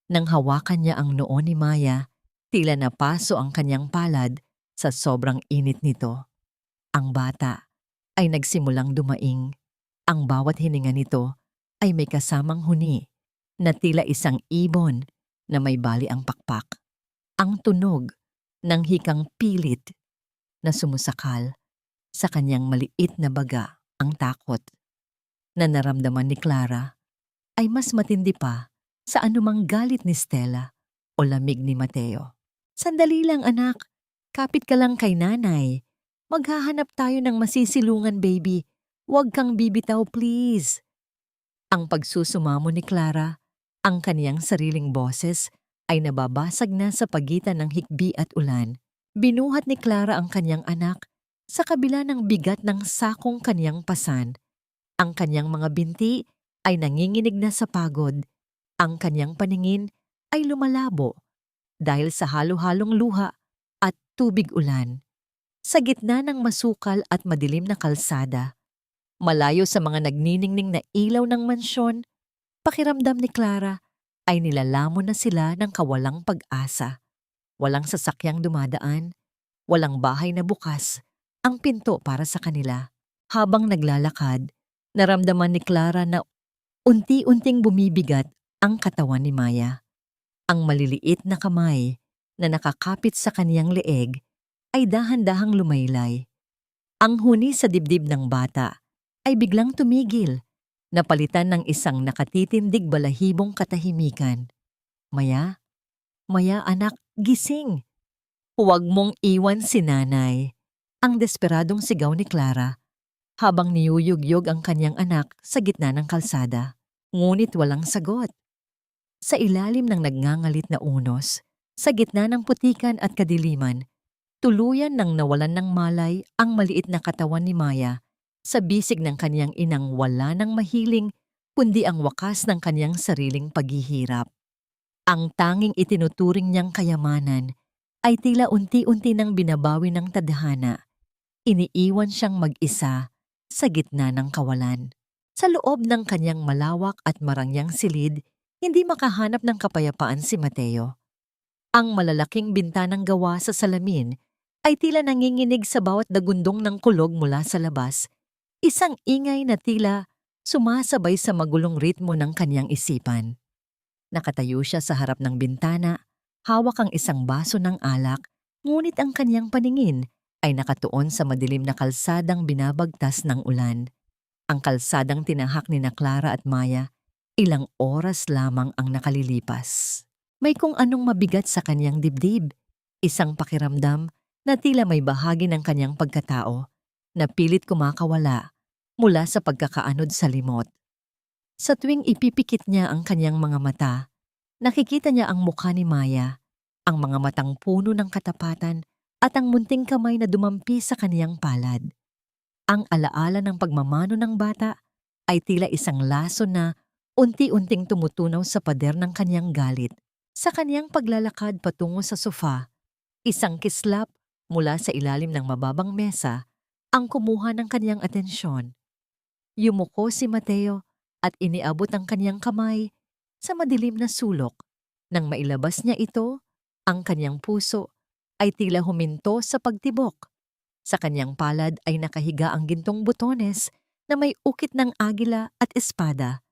Nang hawakan niya ang noo ni Maya, tila napaso ang kanyang palad sa sobrang init nito. Ang bata ay nagsimulang dumaing. Ang bawat hininga nito ay may kasamang huni na tila isang ibon na may bali ang pakpak. Ang tunog ng hikang pilit na sumusakal sa kanyang maliit na baga, ang takot na naramdaman ni Clara ay mas matindi pa sa anumang galit ni Stella o lamig ni Mateo. Sandali lang anak, kapit ka lang kay nanay. Maghahanap tayo ng masisilungan baby. Huwag kang bibitaw please. Ang pagsusumamo ni Clara, ang kaniyang sariling boses ay nababasag na sa pagitan ng hikbi at ulan. Binuhat ni Clara ang kanyang anak sa kabila ng bigat ng sakong kaniyang pasan. Ang kanyang mga binti ay nanginginig na sa pagod. Ang kanyang paningin ay lumalabo dahil sa halo-halong luha at tubig ulan. Sa gitna ng masukal at madilim na kalsada, malayo sa mga nagniningning na ilaw ng mansyon, pakiramdam ni Clara ay nilalamon na sila ng kawalang pag-asa. Walang sasakyang dumadaan, walang bahay na bukas, ang pinto para sa kanila. Habang naglalakad, naramdaman ni Clara na unti-unting bumibigat ang katawan ni Maya. Ang maliliit na kamay na nakakapit sa kaniyang leeg ay dahan-dahang lumaylay. Ang huni sa dibdib ng bata ay biglang tumigil, napalitan ng isang nakatitindig balahibong katahimikan. Maya, Maya anak, gising! Huwag mong iwan si nanay. Ang desperadong sigaw ni Clara habang niyuyugyog ang kanyang anak sa gitna ng kalsada. Ngunit walang sagot. Sa ilalim ng nagngangalit na unos, sa gitna ng putikan at kadiliman, tuluyan nang nawalan ng malay ang maliit na katawan ni Maya sa bisig ng kanyang inang wala ng mahiling kundi ang wakas ng kanyang sariling paghihirap. Ang tanging itinuturing niyang kayamanan ay tila unti-unti nang binabawi ng tadhana. Iniiwan siyang mag-isa sa gitna ng kawalan. Sa loob ng kanyang malawak at marangyang silid, hindi makahanap ng kapayapaan si Mateo. Ang malalaking bintanang gawa sa salamin ay tila nanginginig sa bawat dagundong ng kulog mula sa labas, isang ingay na tila sumasabay sa magulong ritmo ng kanyang isipan. Nakatayo siya sa harap ng bintana, hawak ang isang baso ng alak, ngunit ang kanyang paningin ay nakatuon sa madilim na kalsadang binabagtas ng ulan. Ang kalsadang tinahak ni na Clara at Maya, ilang oras lamang ang nakalilipas. May kung anong mabigat sa kanyang dibdib, isang pakiramdam na tila may bahagi ng kanyang pagkatao na pilit kumakawala mula sa pagkakaanod sa limot. Sa tuwing ipipikit niya ang kanyang mga mata, nakikita niya ang mukha ni Maya, ang mga matang puno ng katapatan at ang munting kamay na dumampi sa kaniyang palad. Ang alaala ng pagmamano ng bata ay tila isang laso na unti-unting tumutunaw sa pader ng kaniyang galit. Sa kaniyang paglalakad patungo sa sofa, isang kislap mula sa ilalim ng mababang mesa ang kumuha ng kaniyang atensyon. Yumuko si Mateo at iniabot ang kaniyang kamay sa madilim na sulok. Nang mailabas niya ito, ang kaniyang puso ay tila huminto sa pagtibok. Sa kaniyang palad ay nakahiga ang gintong butones na may ukit ng agila at espada.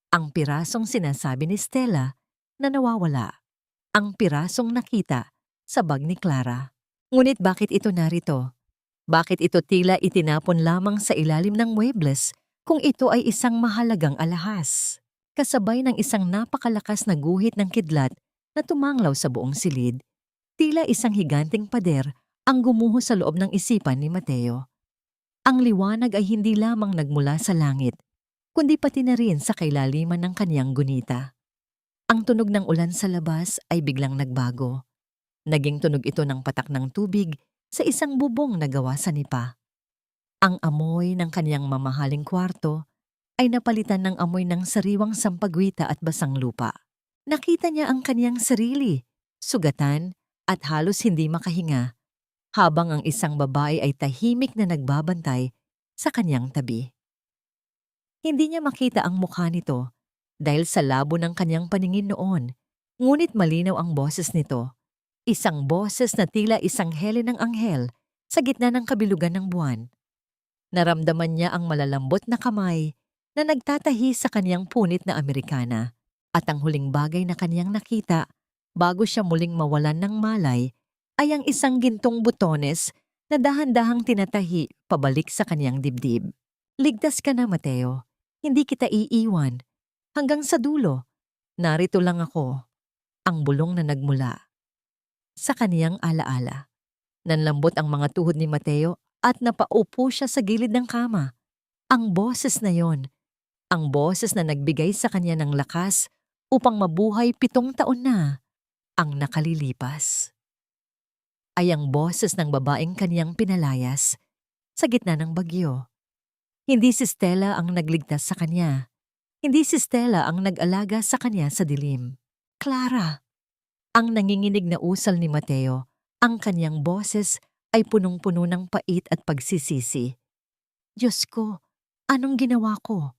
Ang pirasong sinasabi ni Stella na nawawala. Ang pirasong nakita sa bag ni Clara. Ngunit bakit ito narito? Bakit ito tila itinapon lamang sa ilalim ng muebles kung ito ay isang mahalagang alahas? Kasabay ng isang napakalakas na guhit ng kidlat na tumanglaw sa buong silid, tila isang higanting pader ang gumuho sa loob ng isipan ni Mateo. Ang liwanag ay hindi lamang nagmula sa langit, kundi pati na rin sa kailaliman ng kaniyang gunita. Ang tunog ng ulan sa labas ay biglang nagbago. Naging tunog ito ng patak ng tubig sa isang bubong na gawa sa nipa. Ang amoy ng kaniyang mamahaling kwarto ay napalitan ng amoy ng sariwang sampagwita at basang lupa. Nakita niya ang kaniyang sarili, sugatan at halos hindi makahinga, habang ang isang babae ay tahimik na nagbabantay sa kaniyang tabi. Hindi niya makita ang mukha nito dahil sa labo ng kaniyang paningin noon, ngunit malinaw ang boses nito. Isang boses na tila isang hele ng anghel sa gitna ng kabilugan ng buwan. Naramdaman niya ang malalambot na kamay na nagtatahi sa kaniyang punit na Amerikana, at ang huling bagay na kaniyang nakita bago siya muling mawalan ng malay ay ang isang gintong butones na dahan-dahang tinatahi pabalik sa kaniyang dibdib. Ligtas ka na, Mateo. Hindi kita iiwan. Hanggang sa dulo, narito lang ako. Ang bulong na nagmula sa kaniyang alaala. Nanlambot ang mga tuhod ni Mateo at napaupo siya sa gilid ng kama. Ang boses na yon, ang boses na nagbigay sa kanya ng lakas upang mabuhay 7 taon na ang nakalilipas. Ay ang boses ng babaeng kaniyang pinalayas sa gitna ng bagyo. Hindi si Stella ang nagligtas sa kanya. Hindi si Stella ang nag-alaga sa kanya sa dilim. Clara! Ang nanginginig na usal ni Mateo, ang kaniyang boses ay punong-puno ng pait at pagsisisi. Diyos ko, anong ginawa ko?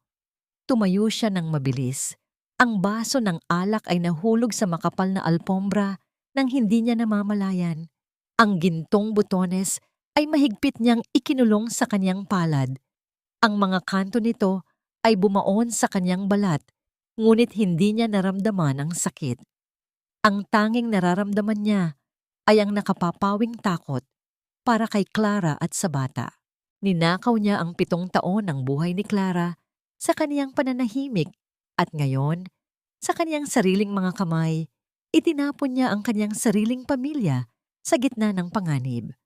Tumayo siya ng mabilis. Ang baso ng alak ay nahulog sa makapal na alpombra nang hindi niya namamalayan. Ang gintong butones ay mahigpit niyang ikinulong sa kaniyang palad. Ang mga kanto nito ay bumaon sa kaniyang balat, ngunit hindi niya naramdaman ang sakit. Ang tanging nararamdaman niya ay ang nakapapawing takot para kay Clara at sa bata. Ninakaw niya ang 7 taon ng buhay ni Clara sa kaniyang pananahimik, at ngayon, sa kaniyang sariling mga kamay, itinapon niya ang kaniyang sariling pamilya sa gitna ng panganib.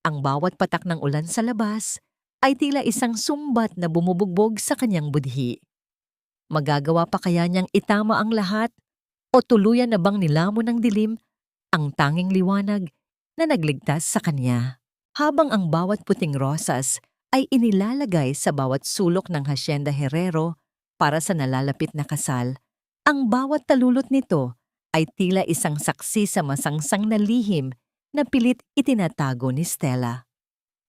Ang bawat patak ng ulan sa labas ay tila isang sumbat na bumubugbog sa kaniyang budhi. Magagawa pa kaya niyang itama ang lahat o tuluyan na bang nilamon ng dilim ang tanging liwanag na nagligtas sa kanya? Habang ang bawat puting rosas ay inilalagay sa bawat sulok ng Hacienda Herrero para sa nalalapit na kasal, ang bawat talulot nito ay tila isang saksi sa masangsang na lihim na pilit itinatago ni Stella.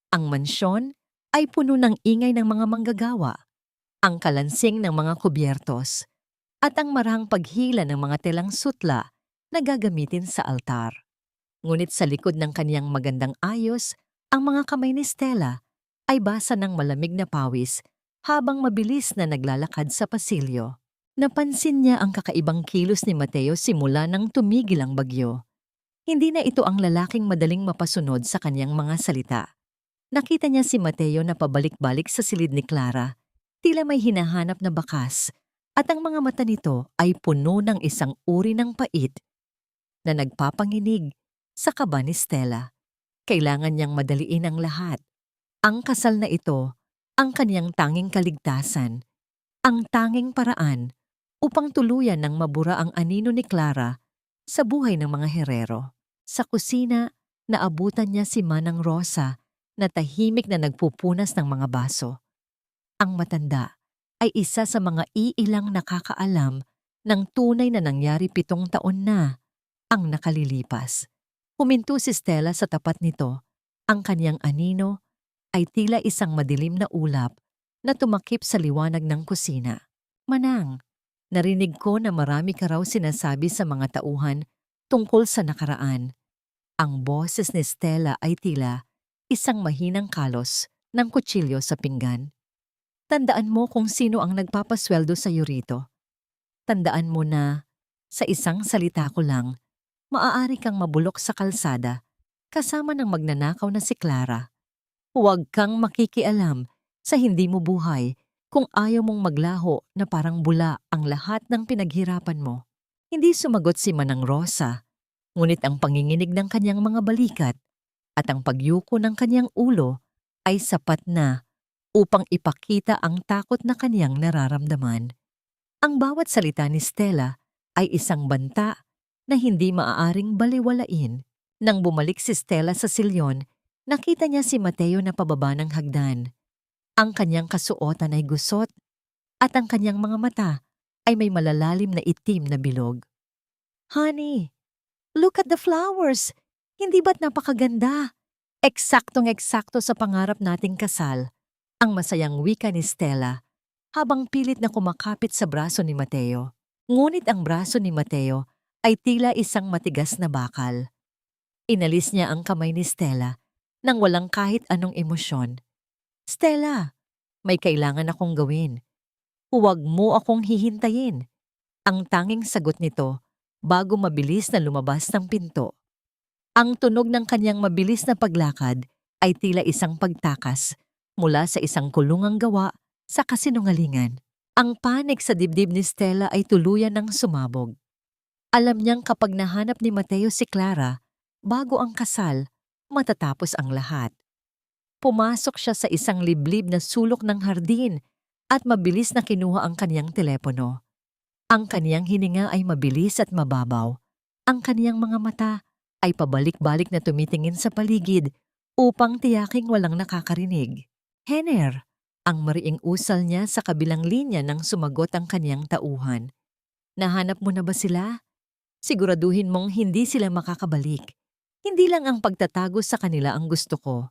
Ang mansyon ay puno ng ingay ng mga manggagawa, ang kalansing ng mga kubyertos, at ang marahang paghila ng mga telang sutla na gagamitin sa altar. Ngunit sa likod ng kaniyang magandang ayos, ang mga kamay ni Stella ay basa ng malamig na pawis habang mabilis na naglalakad sa pasilyo. Napansin niya ang kakaibang kilos ni Mateo simula nang tumigil ang bagyo. Hindi na ito ang lalaking madaling mapasunod sa kaniyang mga salita. Nakita niya si Mateo na pabalik-balik sa silid ni Clara, tila may hinahanap na bakas, at ang mga mata nito ay puno ng isang uri ng pait na nagpapanginig sa kaba ni Stella. Kailangan niyang madaliin ang lahat. Ang kasal na ito, ang kaniyang tanging kaligtasan, ang tanging paraan upang tuluyan ng mabura ang anino ni Clara sa buhay ng mga Herrero. Sa kusina, naabutan niya si Manang Rosa na tahimik na nagpupunas ng mga baso. Ang matanda ay isa sa mga iilang nakakaalam ng tunay na nangyari 7 taon na ang nakalilipas. Huminto si Stella sa tapat nito. Ang kaniyang anino ay tila isang madilim na ulap na tumakip sa liwanag ng kusina. Manang, narinig ko na marami ka raw sinasabi sa mga tauhan tungkol sa nakaraan. Ang boses ni Stella ay tila isang mahinang kalos ng kutsilyo sa pinggan. Tandaan mo kung sino ang nagpapasweldo sa iyo rito. Tandaan mo na, sa isang salita ko lang, maaari kang mabulok sa kalsada kasama ng magnanakaw na si Clara. Huwag kang makikialam sa hindi mo buhay kung ayaw mong maglaho na parang bula ang lahat ng pinaghirapan mo. Hindi sumagot si Manang Rosa, ngunit ang panginginig ng kanyang mga balikat at ang pagyuko ng kanyang ulo ay sapat na upang ipakita ang takot na kaniyang nararamdaman. Ang bawat salita ni Stella ay isang banta na hindi maaaring baliwalain. Nang bumalik si Stella sa silyon, nakita niya si Mateo na pababa ng hagdan. Ang kanyang kasuotan ay gusot at ang kanyang mga mata ay may malalalim na itim na bilog. "Honey, look at the flowers! Hindi ba't napakaganda?" Eksaktong-eksakto sa pangarap nating kasal, ang masayang wika ni Stella habang pilit na kumakapit sa braso ni Mateo. Ngunit ang braso ni Mateo ay tila isang matigas na bakal. Inalis niya ang kamay ni Stella nang walang kahit anong emosyon. "Stella, may kailangan akong gawin. Huwag mo akong hihintayin." Ang tanging sagot nito bago mabilis na lumabas ng pinto. Ang tunog ng kanyang mabilis na paglakad ay tila isang pagtakas mula sa isang kulungang gawa sa kasinungalingan. Ang panik sa dibdib ni Stella ay tuluyan ng sumabog. Alam niyang kapag nahanap ni Mateo si Clara, bago ang kasal, matatapos ang lahat. Pumasok siya sa isang liblib na sulok ng hardin at mabilis na kinuha ang kaniyang telepono. Ang kaniyang hininga ay mabilis at mababaw. Ang kaniyang mga mata ay pabalik-balik na tumitingin sa paligid upang tiyaking walang nakakarinig. "Henner," ang mariing usal niya sa kabilang linya nang sumagot ang kaniyang tauhan. "Nahanap mo na ba sila? Siguraduhin mong hindi sila makakabalik. Hindi lang ang pagtatago sa kanila ang gusto ko.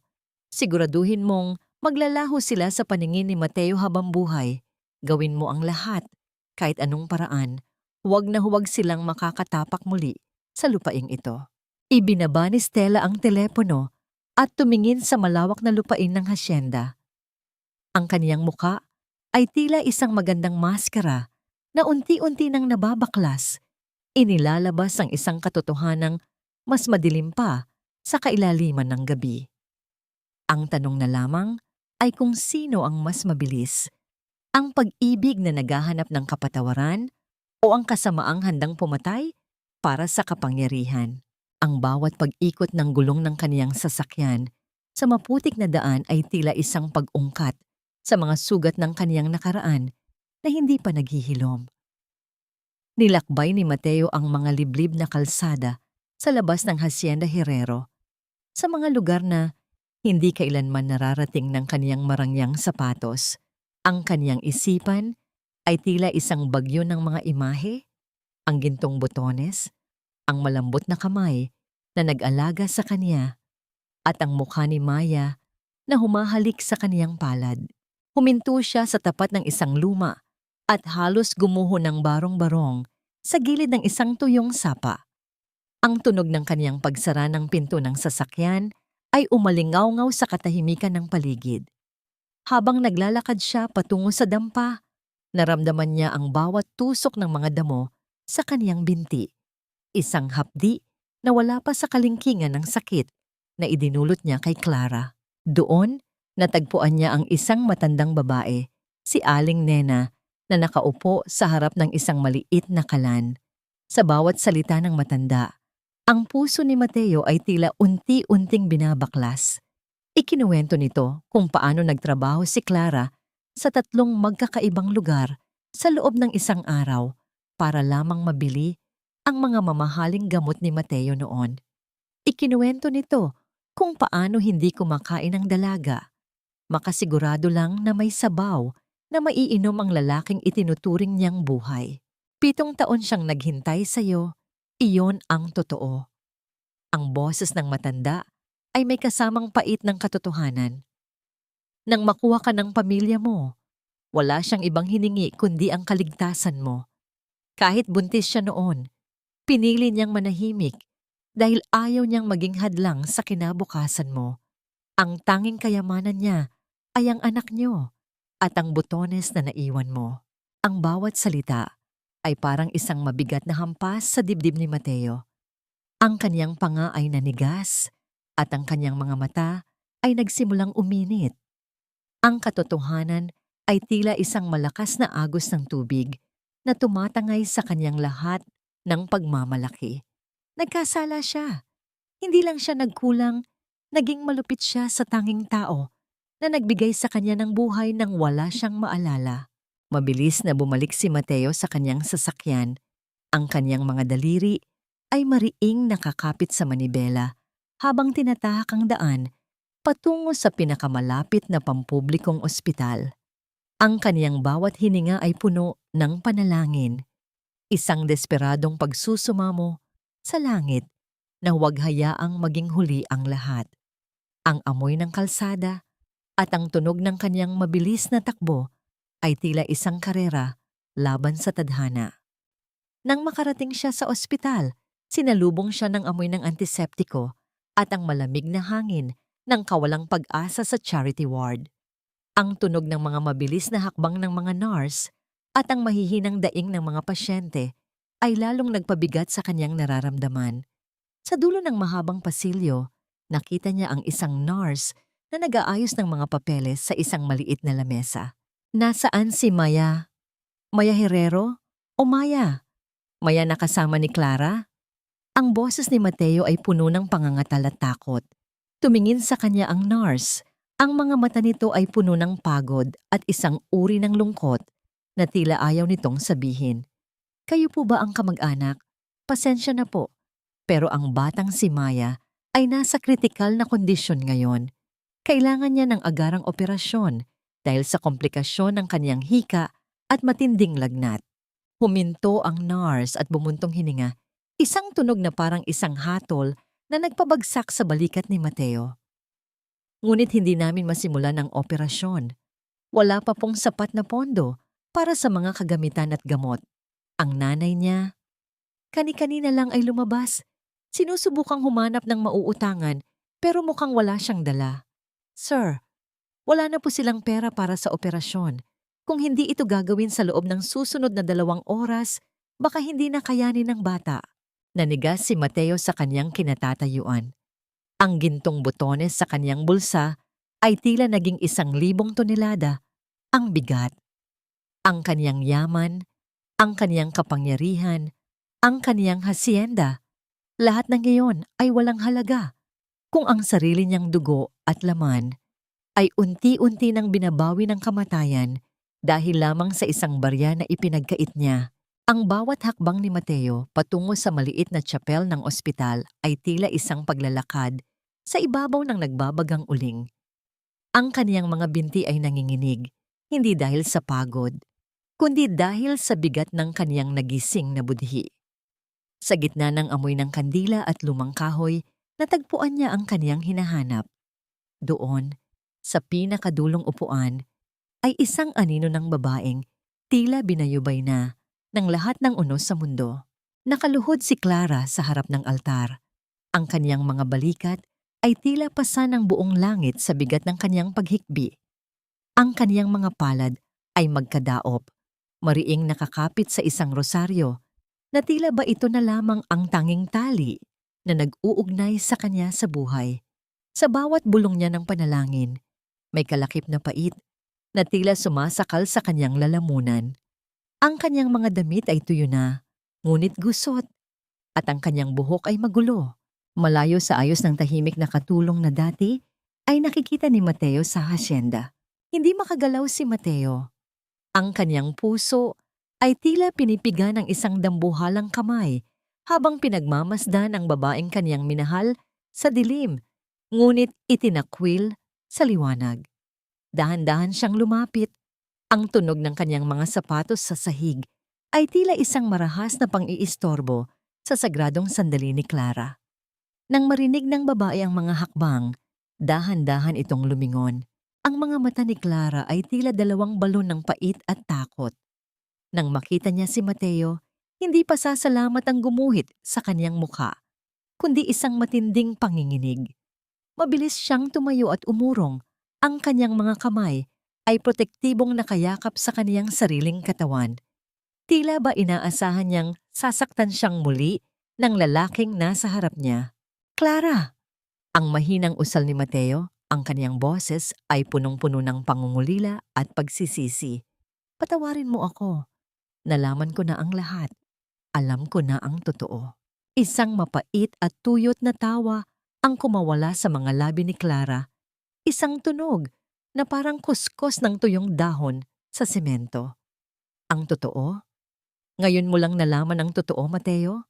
Siguraduhin mong maglalaho sila sa paningin ni Mateo habang buhay. Gawin mo ang lahat, kahit anong paraan. Huwag na huwag silang makakatapak muli sa lupaing ito." Ibinaba ni Stella ang telepono at tumingin sa malawak na lupain ng hasyenda. Ang kaniyang muka ay tila isang magandang maskara na unti-unti nang nababaklas. Inilalabas ang isang katotohanang mas madilim pa sa kailaliman ng gabi. Ang tanong na lamang ay kung sino ang mas mabilis, ang pag-ibig na naghahanap ng kapatawaran o ang kasamaang handang pumatay para sa kapangyarihan. Ang bawat pag-ikot ng gulong ng kaniyang sasakyan sa maputik na daan ay tila isang pag-ungkat sa mga sugat ng kaniyang nakaraan na hindi pa naghihilom. Nilakbay ni Mateo ang mga liblib na kalsada sa labas ng Hacienda Herrero, sa mga lugar na hindi kailanman nararating ng kaniyang marangyang sapatos. Ang kaniyang isipan ay tila isang bagyo ng mga imahe, ang gintong botones, ang malambot na kamay na nag-alaga sa kaniya, at ang mukha ni Maya na humahalik sa kaniyang palad. Huminto siya sa tapat ng isang luma at halos gumuho ng barong-barong sa gilid ng isang tuyong sapa. Ang tunog ng kaniyang pagsara ng pinto ng sasakyan ay umalingaw-ngaw sa katahimikan ng paligid. Habang naglalakad siya patungo sa dampa, naramdaman niya ang bawat tusok ng mga damo sa kaniyang binti. Isang hapdi na wala pa sa kalingkingan ng sakit na idinulot niya kay Clara. Doon, natagpuan niya ang isang matandang babae, si Aling Nena, na nakaupo sa harap ng isang maliit na kalan. Sa bawat salita ng matanda, ang puso ni Mateo ay tila unti-unting binabaklas. Ikinuwento nito kung paano nagtrabaho si Clara sa 3 magkakaibang lugar sa loob ng isang araw para lamang mabili ang mga mamahaling gamot ni Mateo noon. Ikinuwento nito kung paano hindi kumakain ng dalaga, makasigurado lang na may sabaw na maiinom ang lalaking itinuturing niyang buhay. 7 taon siyang naghintay sa'yo, iyon ang totoo. Ang boses ng matanda ay may kasamang pait ng katotohanan. Nang makuha ka ng pamilya mo, wala siyang ibang hiningi kundi ang kaligtasan mo. Kahit buntis siya noon, pinili niyang manahimik dahil ayaw niyang maging hadlang sa kinabukasan mo. Ang tanging kayamanan niya ay ang anak niyo at ang botones na naiwan mo. Ang bawat salita ay parang isang mabigat na hampas sa dibdib ni Mateo. Ang kaniyang panga ay nanigas at ang kaniyang mga mata ay nagsimulang uminit. Ang katotohanan ay tila isang malakas na agos ng tubig na tumatangay sa kaniyang lahat ng pagmamalaki. Nagkasala siya. Hindi lang siya nagkulang, naging malupit siya sa tanging tao na nagbigay sa kanya ng buhay nang wala siyang maalala. Mabilis na bumalik si Mateo sa kanyang sasakyan. Ang kanyang mga daliri ay mariing nakakapit sa manibela habang tinatahak ang daan patungo sa pinakamalapit na pampublikong ospital. Ang kaniyang bawat hininga ay puno ng panalangin, isang desperadong pagsusumamo sa langit na huwag hayaang maging huli ang lahat. Ang amoy ng kalsada at ang tunog ng kaniyang mabilis na takbo ay tila isang karera laban sa tadhana. Nang makarating siya sa ospital, sinalubong siya ng amoy ng antiseptiko at ang malamig na hangin ng kawalang pag-asa sa charity ward. Ang tunog ng mga mabilis na hakbang ng mga nurse at ang mahihinang daing ng mga pasyente ay lalong nagpabigat sa kanyang nararamdaman. Sa dulo ng mahabang pasilyo, nakita niya ang isang nurse na nag-aayos ng mga papeles sa isang maliit na lamesa. Nasaan si Maya? Maya Herrero? O Maya? Maya na kasama ni Clara? Ang boses ni Mateo ay puno ng pangangatal at takot. Tumingin sa kanya ang nurse. Ang mga mata nito ay puno ng pagod at isang uri ng lungkot na tila ayaw nitong sabihin. Kayo po ba ang kamag-anak? Pasensya na po. Pero ang batang si Maya ay nasa kritikal na kondisyon ngayon. Kailangan niya ng agarang operasyon dahil sa komplikasyon ng kanyang hika at matinding lagnat. Huminto ang nurse at bumuntong hininga, isang tunog na parang isang hatol na nagpabagsak sa balikat ni Mateo. Ngunit hindi namin masimulan ang operasyon. Wala pa pong sapat na pondo para sa mga kagamitan at gamot. Ang nanay niya, kani-kanina lang ay lumabas. Sinusubukang humanap ng mauutangan pero mukhang wala siyang dala. Sir, wala na po silang pera para sa operasyon. Kung hindi ito gagawin sa loob ng susunod na 2 oras, baka hindi na kayanin ng bata. Nanigas si Mateo sa kanyang kinatatayuan. Ang gintong butones sa kanyang bulsa ay tila naging 1,000 tonelada. Ang bigat. Ang kanyang yaman, ang kanyang kapangyarihan, ang kanyang hasyenda. Lahat ng iyon ay walang halaga kung ang sarili niyang dugo at laman ay unti-unti nang binabawi ng kamatayan dahil lamang sa isang barya na ipinagkait niya. Ang bawat hakbang ni Mateo patungo sa maliit na tsapel ng ospital ay tila isang paglalakad sa ibabaw ng nagbabagang uling. Ang kaniyang mga binti ay nanginginig, hindi dahil sa pagod, kundi dahil sa bigat ng kaniyang nagising na budhi. Sa gitna ng amoy ng kandila at lumang kahoy, natagpuan niya ang kaniyang hinahanap. Doon, sa pinakadulong upuan, ay isang anino ng babaeng tila binayubay na ng lahat ng unos sa mundo. Nakaluhod si Clara sa harap ng altar. Ang kaniyang mga balikat ay tila pasa ng buong langit sa bigat ng kaniyang paghikbi. Ang kaniyang mga palad ay magkadaop, mariing nakakapit sa isang rosaryo, na tila ba ito na lamang ang tanging tali na nag-uugnay sa kanya sa buhay. Sa bawat bulong niya ng panalangin, may kalakip na pait na tila sumasakal sa kanyang lalamunan. Ang kanyang mga damit ay tuyo na, ngunit gusot, at ang kanyang buhok ay magulo. Malayo sa ayos ng tahimik na katulong na dati, ay nakikita ni Mateo sa hasyenda. Hindi makagalaw si Mateo. Ang kanyang puso ay tila pinipiga ng isang dambuhalang kamay habang pinagmamasdan ang babaeng kanyang minahal sa dilim, ngunit itinakwil sa liwanag. Dahan-dahan siyang lumapit. Ang tunog ng kanyang mga sapatos sa sahig ay tila isang marahas na pang-iistorbo sa sagradong sandali ni Clara. Nang marinig ng babae ang mga hakbang, dahan-dahan itong lumingon. Ang mga mata ni Clara ay tila 2 balon ng pait at takot. Nang makita niya si Mateo, hindi pa sasalamat ang gumuhit sa kanyang mukha, kundi isang matinding panginginig. Mabilis siyang tumayo at umurong. Ang kanyang mga kamay ay protektibong nakayakap sa kaniyang sariling katawan. Tila ba inaasahan niyang sasaktan siyang muli ng lalaking nasa harap niya. Clara! Ang mahinang usal ni Mateo, ang kaniyang boses ay punong-puno ng pangungulila at pagsisisi. Patawarin mo ako. Nalaman ko na ang lahat. Alam ko na ang totoo. Isang mapait at tuyot na tawa ang kumawala sa mga labi ni Clara. Isang tunog na parang kuskos ng tuyong dahon sa semento. Ang totoo? Ngayon mo lang nalaman ang totoo, Mateo?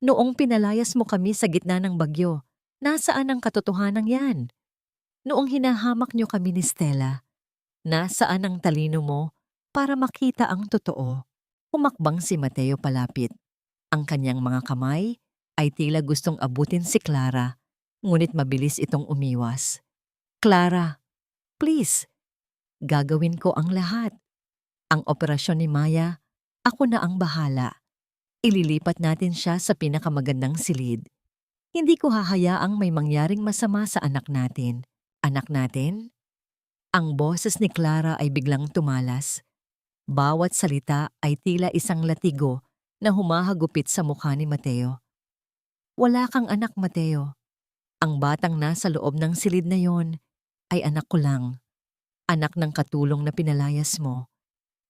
Noong pinalayas mo kami sa gitna ng bagyo, nasaan ang katotohanan yan? Noong hinahamak niyo kami ni Stella, nasaan ang talino mo para makita ang totoo? Humakbang si Mateo palapit. Ang kanyang mga kamay ay tila gustong abutin si Clara, ngunit mabilis itong umiwas. Clara, please, gagawin ko ang lahat. Ang operasyon ni Maya, ako na ang bahala. Ililipat natin siya sa pinakamagandang silid. Hindi ko hahayaang may mangyaring masama sa anak natin. Anak natin? Ang boses ni Clara ay biglang tumalas. Bawat salita ay tila isang latigo na humahagupit sa mukha ni Mateo. Wala kang anak, Mateo. Ang batang nasa loob ng silid na yon ay anak ko lang. Anak ng katulong na pinalayas mo.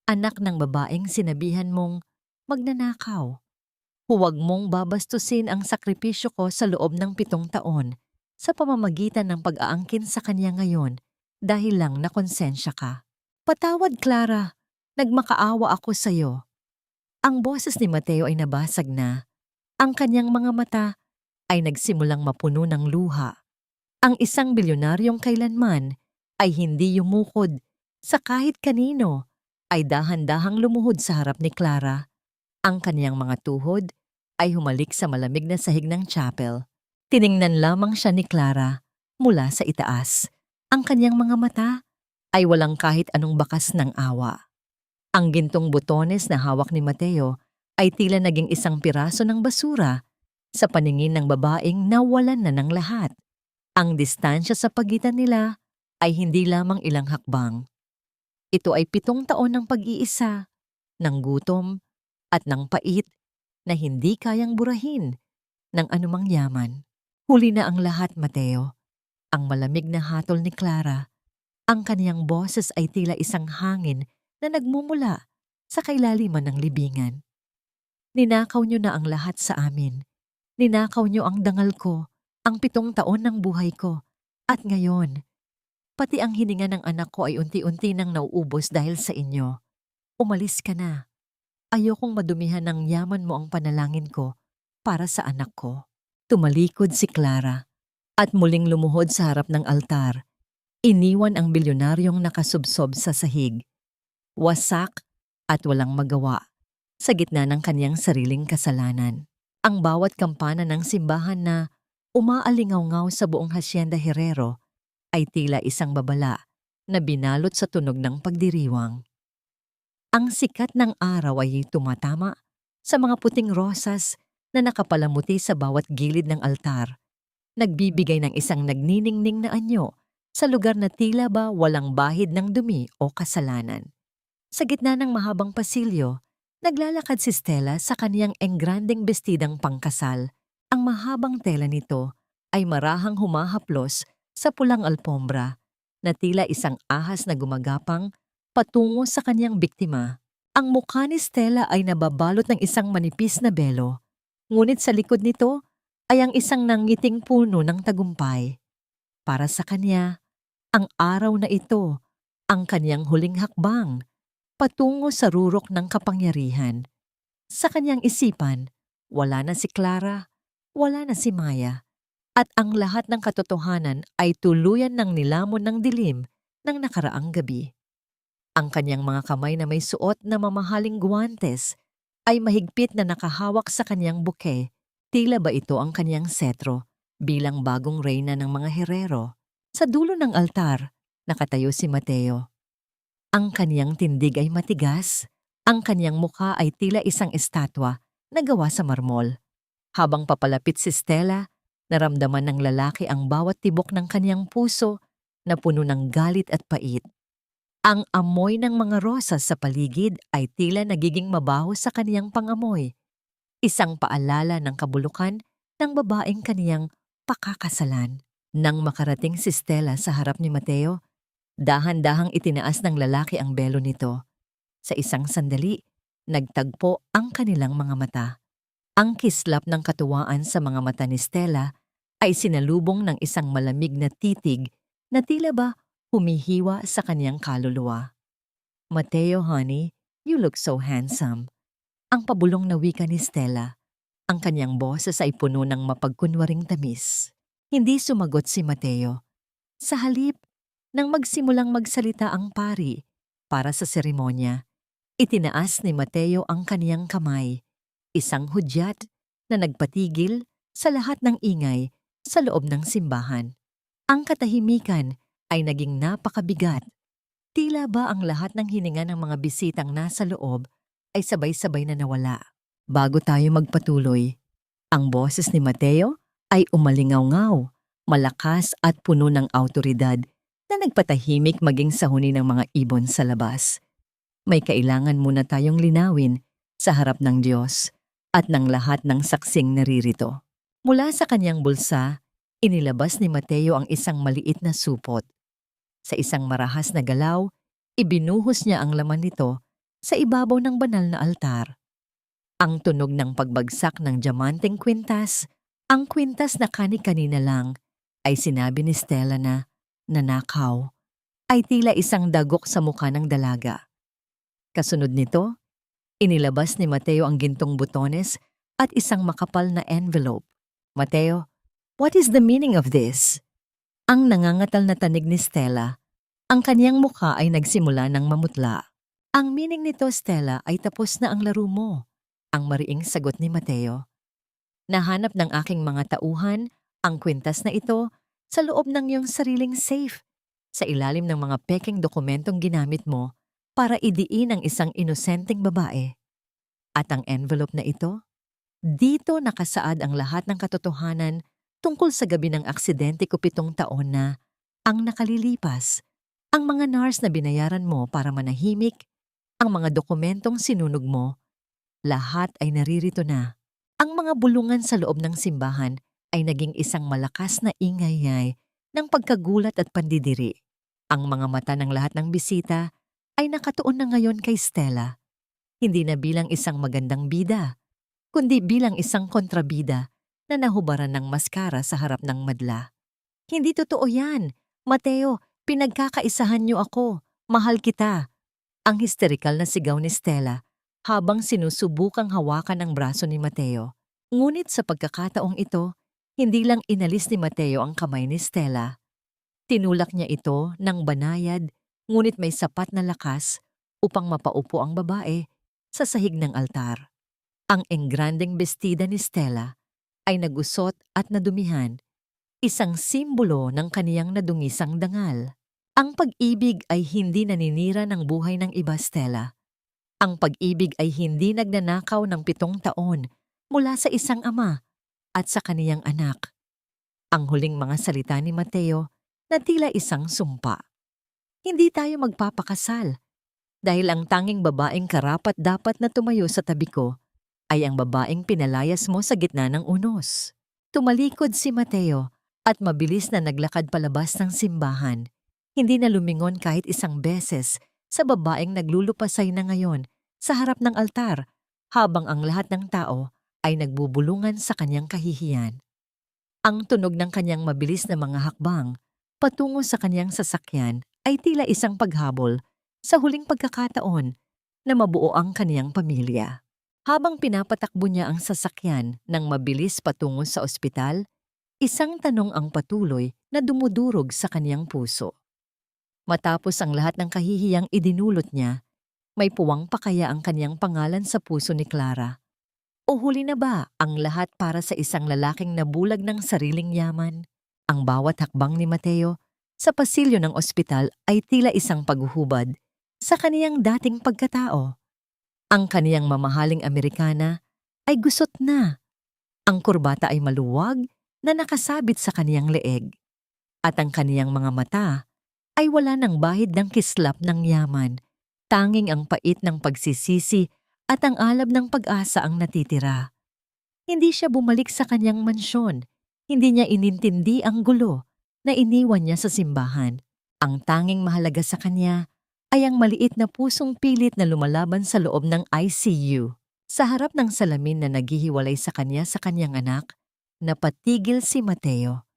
Anak ng babaeng sinabihan mong magnanakaw. Huwag mong babastusin ang sakripisyo ko sa loob ng 7 taon sa pamamagitan ng pag-aangkin sa kanya ngayon dahil lang nakonsensya ka. Patawad, Clara. Nagmakaawa ako sa iyo. Ang boses ni Mateo ay nabasag na. Ang kanyang mga mata ay nagsimulang mapuno ng luha. Ang isang bilyonaryong kailanman ay hindi yumukod sa kahit kanino ay dahan-dahang lumuhod sa harap ni Clara. Ang kanyang mga tuhod ay humalik sa malamig na sahig ng chapel. Tiningnan lamang siya ni Clara mula sa itaas. Ang kanyang mga mata ay walang kahit anong bakas ng awa. Ang gintong butones na hawak ni Mateo ay tila naging isang piraso ng basura sa paningin ng babaeng nawalan na ng lahat. Ang distansya sa pagitan nila ay hindi lamang ilang hakbang. Ito ay 7 taon ng pag-iisa, ng gutom at ng pait na hindi kayang burahin ng anumang yaman. Huli na ang lahat, Mateo. Ang malamig na hatol ni Clara. Ang kaniyang boses ay tila isang hangin na nagmumula sa kailaliman ng libingan. Ninakaw niyo na ang lahat sa amin. Ninakaw niyo ang dangal ko, ang 7 taon ng buhay ko. At ngayon, pati ang hininga ng anak ko ay unti-unti nang nauubos dahil sa inyo. Umalis ka na. Ayokong madumihan ng yaman mo ang panalangin ko para sa anak ko. Tumalikod si Clara at muling lumuhod sa harap ng altar. Iniwan ang bilyonaryong nakasubsob sa sahig. Wasak at walang magawa sa gitna ng kanyang sariling kasalanan. Ang bawat kampana ng simbahan na umaalingaw-ngaw sa buong Hacienda Herrero ay tila isang babala na binalot sa tunog ng pagdiriwang. Ang sikat ng araw ay tumatama sa mga puting rosas na nakapalamuti sa bawat gilid ng altar, nagbibigay ng isang nagniningning na anyo sa lugar na tila ba walang bahid ng dumi o kasalanan. Sa gitna ng mahabang pasilyo, naglalakad si Stella sa kaniyang engrandeng bestidang pangkasal. Ang mahabang tela nito ay marahang humahaplos sa pulang alpombra na tila isang ahas na gumagapang patungo sa kanyang biktima. Ang mukha ni Stella ay nababalot ng isang manipis na belo, ngunit sa likod nito ay ang isang nangiting puno ng tagumpay. Para sa kanya, ang araw na ito, ang kanyang huling hakbang, patungo sa rurok ng kapangyarihan. Sa kanyang isipan, wala na si Clara, wala na si Maya, at ang lahat ng katotohanan ay tuluyan ng nilamon ng dilim ng nakaraang gabi. Ang kanyang mga kamay na may suot na mamahaling guwantes ay mahigpit na nakahawak sa kanyang buke. Tila ba ito ang kanyang setro bilang bagong reyna ng mga Herrero? Sa dulo ng altar, nakatayo si Mateo. Ang kaniyang tindig ay matigas, ang kaniyang mukha ay tila isang estatwa na gawa sa marmol. Habang papalapit si Stella, naramdaman ng lalaki ang bawat tibok ng kaniyang puso na puno ng galit at pait. Ang amoy ng mga rosas sa paligid ay tila nagiging mabaho sa kaniyang pangamoy. Isang paalala ng kabulukan ng babaeng kaniyang pakakasalan. Nang makarating si Stella sa harap ni Mateo, dahan-dahang itinaas ng lalaki ang belo nito. Sa isang sandali, nagtagpo ang kanilang mga mata. Ang kislap ng katuwaan sa mga mata ni Stella ay sinalubong ng isang malamig na titig na tila ba humihiwa sa kanyang kaluluwa. "Mateo, honey, you look so handsome." Ang pabulong na wika ni Stella. Ang kanyang boses ay puno ng mapagkunwaring tamis. Hindi sumagot si Mateo. Sa halip, nang magsimulang magsalita ang pari para sa seremonya, itinaas ni Mateo ang kaniyang kamay, isang hudyat na nagpatigil sa lahat ng ingay sa loob ng simbahan. Ang katahimikan ay naging napakabigat. Tila ba ang lahat ng hininga ng mga bisitang nasa loob ay sabay-sabay na nawala. Bago tayo magpatuloy, ang boses ni Mateo ay umalingaw-ngaw, malakas at puno ng awtoridad na nagpatahimik maging sa huni ng mga ibon sa labas. May kailangan muna tayong linawin sa harap ng Diyos at ng lahat ng saksing naririto. Mula sa kanyang bulsa, inilabas ni Mateo ang isang maliit na supot. Sa isang marahas na galaw, ibinuhos niya ang laman nito sa ibabaw ng banal na altar. Ang tunog ng pagbagsak ng diamanteng kwintas, ang kwintas na kani-kanina lang, ay sinabi ni Stella na nanakaw, ay tila isang dagok sa mukha ng dalaga. Kasunod nito, inilabas ni Mateo ang gintong butones at isang makapal na envelope. "Mateo, what is the meaning of this?" Ang nangangatal na tanig ni Stella. Ang kanyang mukha ay nagsimula ng mamutla. "Ang meaning nito, Stella, ay tapos na ang laro mo," ang mariing sagot ni Mateo. "Nahanap ng aking mga tauhan ang kwintas na ito sa loob ng iyong sariling safe, sa ilalim ng mga pekeng dokumentong ginamit mo para idiin ang isang inosenteng babae. At ang envelope na ito? Dito nakasaad ang lahat ng katotohanan tungkol sa gabi ng aksidente ko 7 taon na ang nakalilipas, ang mga nurse na binayaran mo para manahimik, ang mga dokumentong sinunog mo, lahat ay naririto na. Ang mga bulungan sa loob ng simbahan ay naging isang malakas na ingay ng pagkagulat at pandidiri. Ang mga mata ng lahat ng bisita ay nakatuon na ngayon kay Stella, hindi na bilang isang magandang bida, kundi bilang isang kontrabida na nahubaran ng maskara sa harap ng madla. "Hindi totoo yan! Mateo, pinagkakaisahan niyo ako! Mahal kita!" Ang histerikal na sigaw ni Stella habang sinusubukang hawakan ang braso ni Mateo. Ngunit sa pagkakataong ito, hindi lang inalis ni Mateo ang kamay ni Stella. Tinulak niya ito ng banayad, ngunit may sapat na lakas upang mapaupo ang babae sa sahig ng altar. Ang engrandeng bestida ni Stella ay nagusot at nadumihan, isang simbolo ng kaniyang nadungisang dangal. Ang pag-ibig ay hindi naninira ng buhay ng iba, Stella. Ang pag-ibig ay hindi nagnanakaw ng 7 taon mula sa isang ama at sa kaniyang anak. Ang huling mga salita ni Mateo na tila isang sumpa. "Hindi tayo magpapakasal dahil ang tanging babaeng karapat-dapat na tumayo sa tabi ko ay ang babaeng pinalayas mo sa gitna ng unos." Tumalikod si Mateo at mabilis na naglakad palabas ng simbahan. Hindi na lumingon kahit isang beses sa babaeng naglulupasay na ngayon sa harap ng altar habang ang lahat ng tao ay nagbubulungan sa kanyang kahihiyan. Ang tunog ng kanyang mabilis na mga hakbang patungo sa kanyang sasakyan ay tila isang paghabol sa huling pagkakataon na mabuo ang kaniyang pamilya. Habang pinapatakbo niya ang sasakyan ng mabilis patungo sa ospital, isang tanong ang patuloy na dumudurog sa kaniyang puso. Matapos ang lahat ng kahihiyang idinulot niya, may puwang pa kaya ang kaniyang pangalan sa puso ni Clara? O huli na ba ang lahat para sa isang lalaking nabulag ng sariling yaman? Ang bawat hakbang ni Mateo sa pasilyo ng ospital ay tila isang paghuhubad sa kaniyang dating pagkatao. Ang kaniyang mamahaling Amerikana ay gusot na. Ang kurbata ay maluwag na nakasabit sa kaniyang leeg. At ang kaniyang mga mata ay wala ng bahid ng kislap ng yaman. Tanging ang pait ng pagsisisi at ang alab ng pag-asa ang natitira. Hindi siya bumalik sa kanyang mansyon. Hindi niya inintindi ang gulo na iniwan niya sa simbahan. Ang tanging mahalaga sa kanya ay ang maliit na pusong pilit na lumalaban sa loob ng ICU. Sa harap ng salamin na naghihiwalay sa kanyang anak, napatigil si Mateo.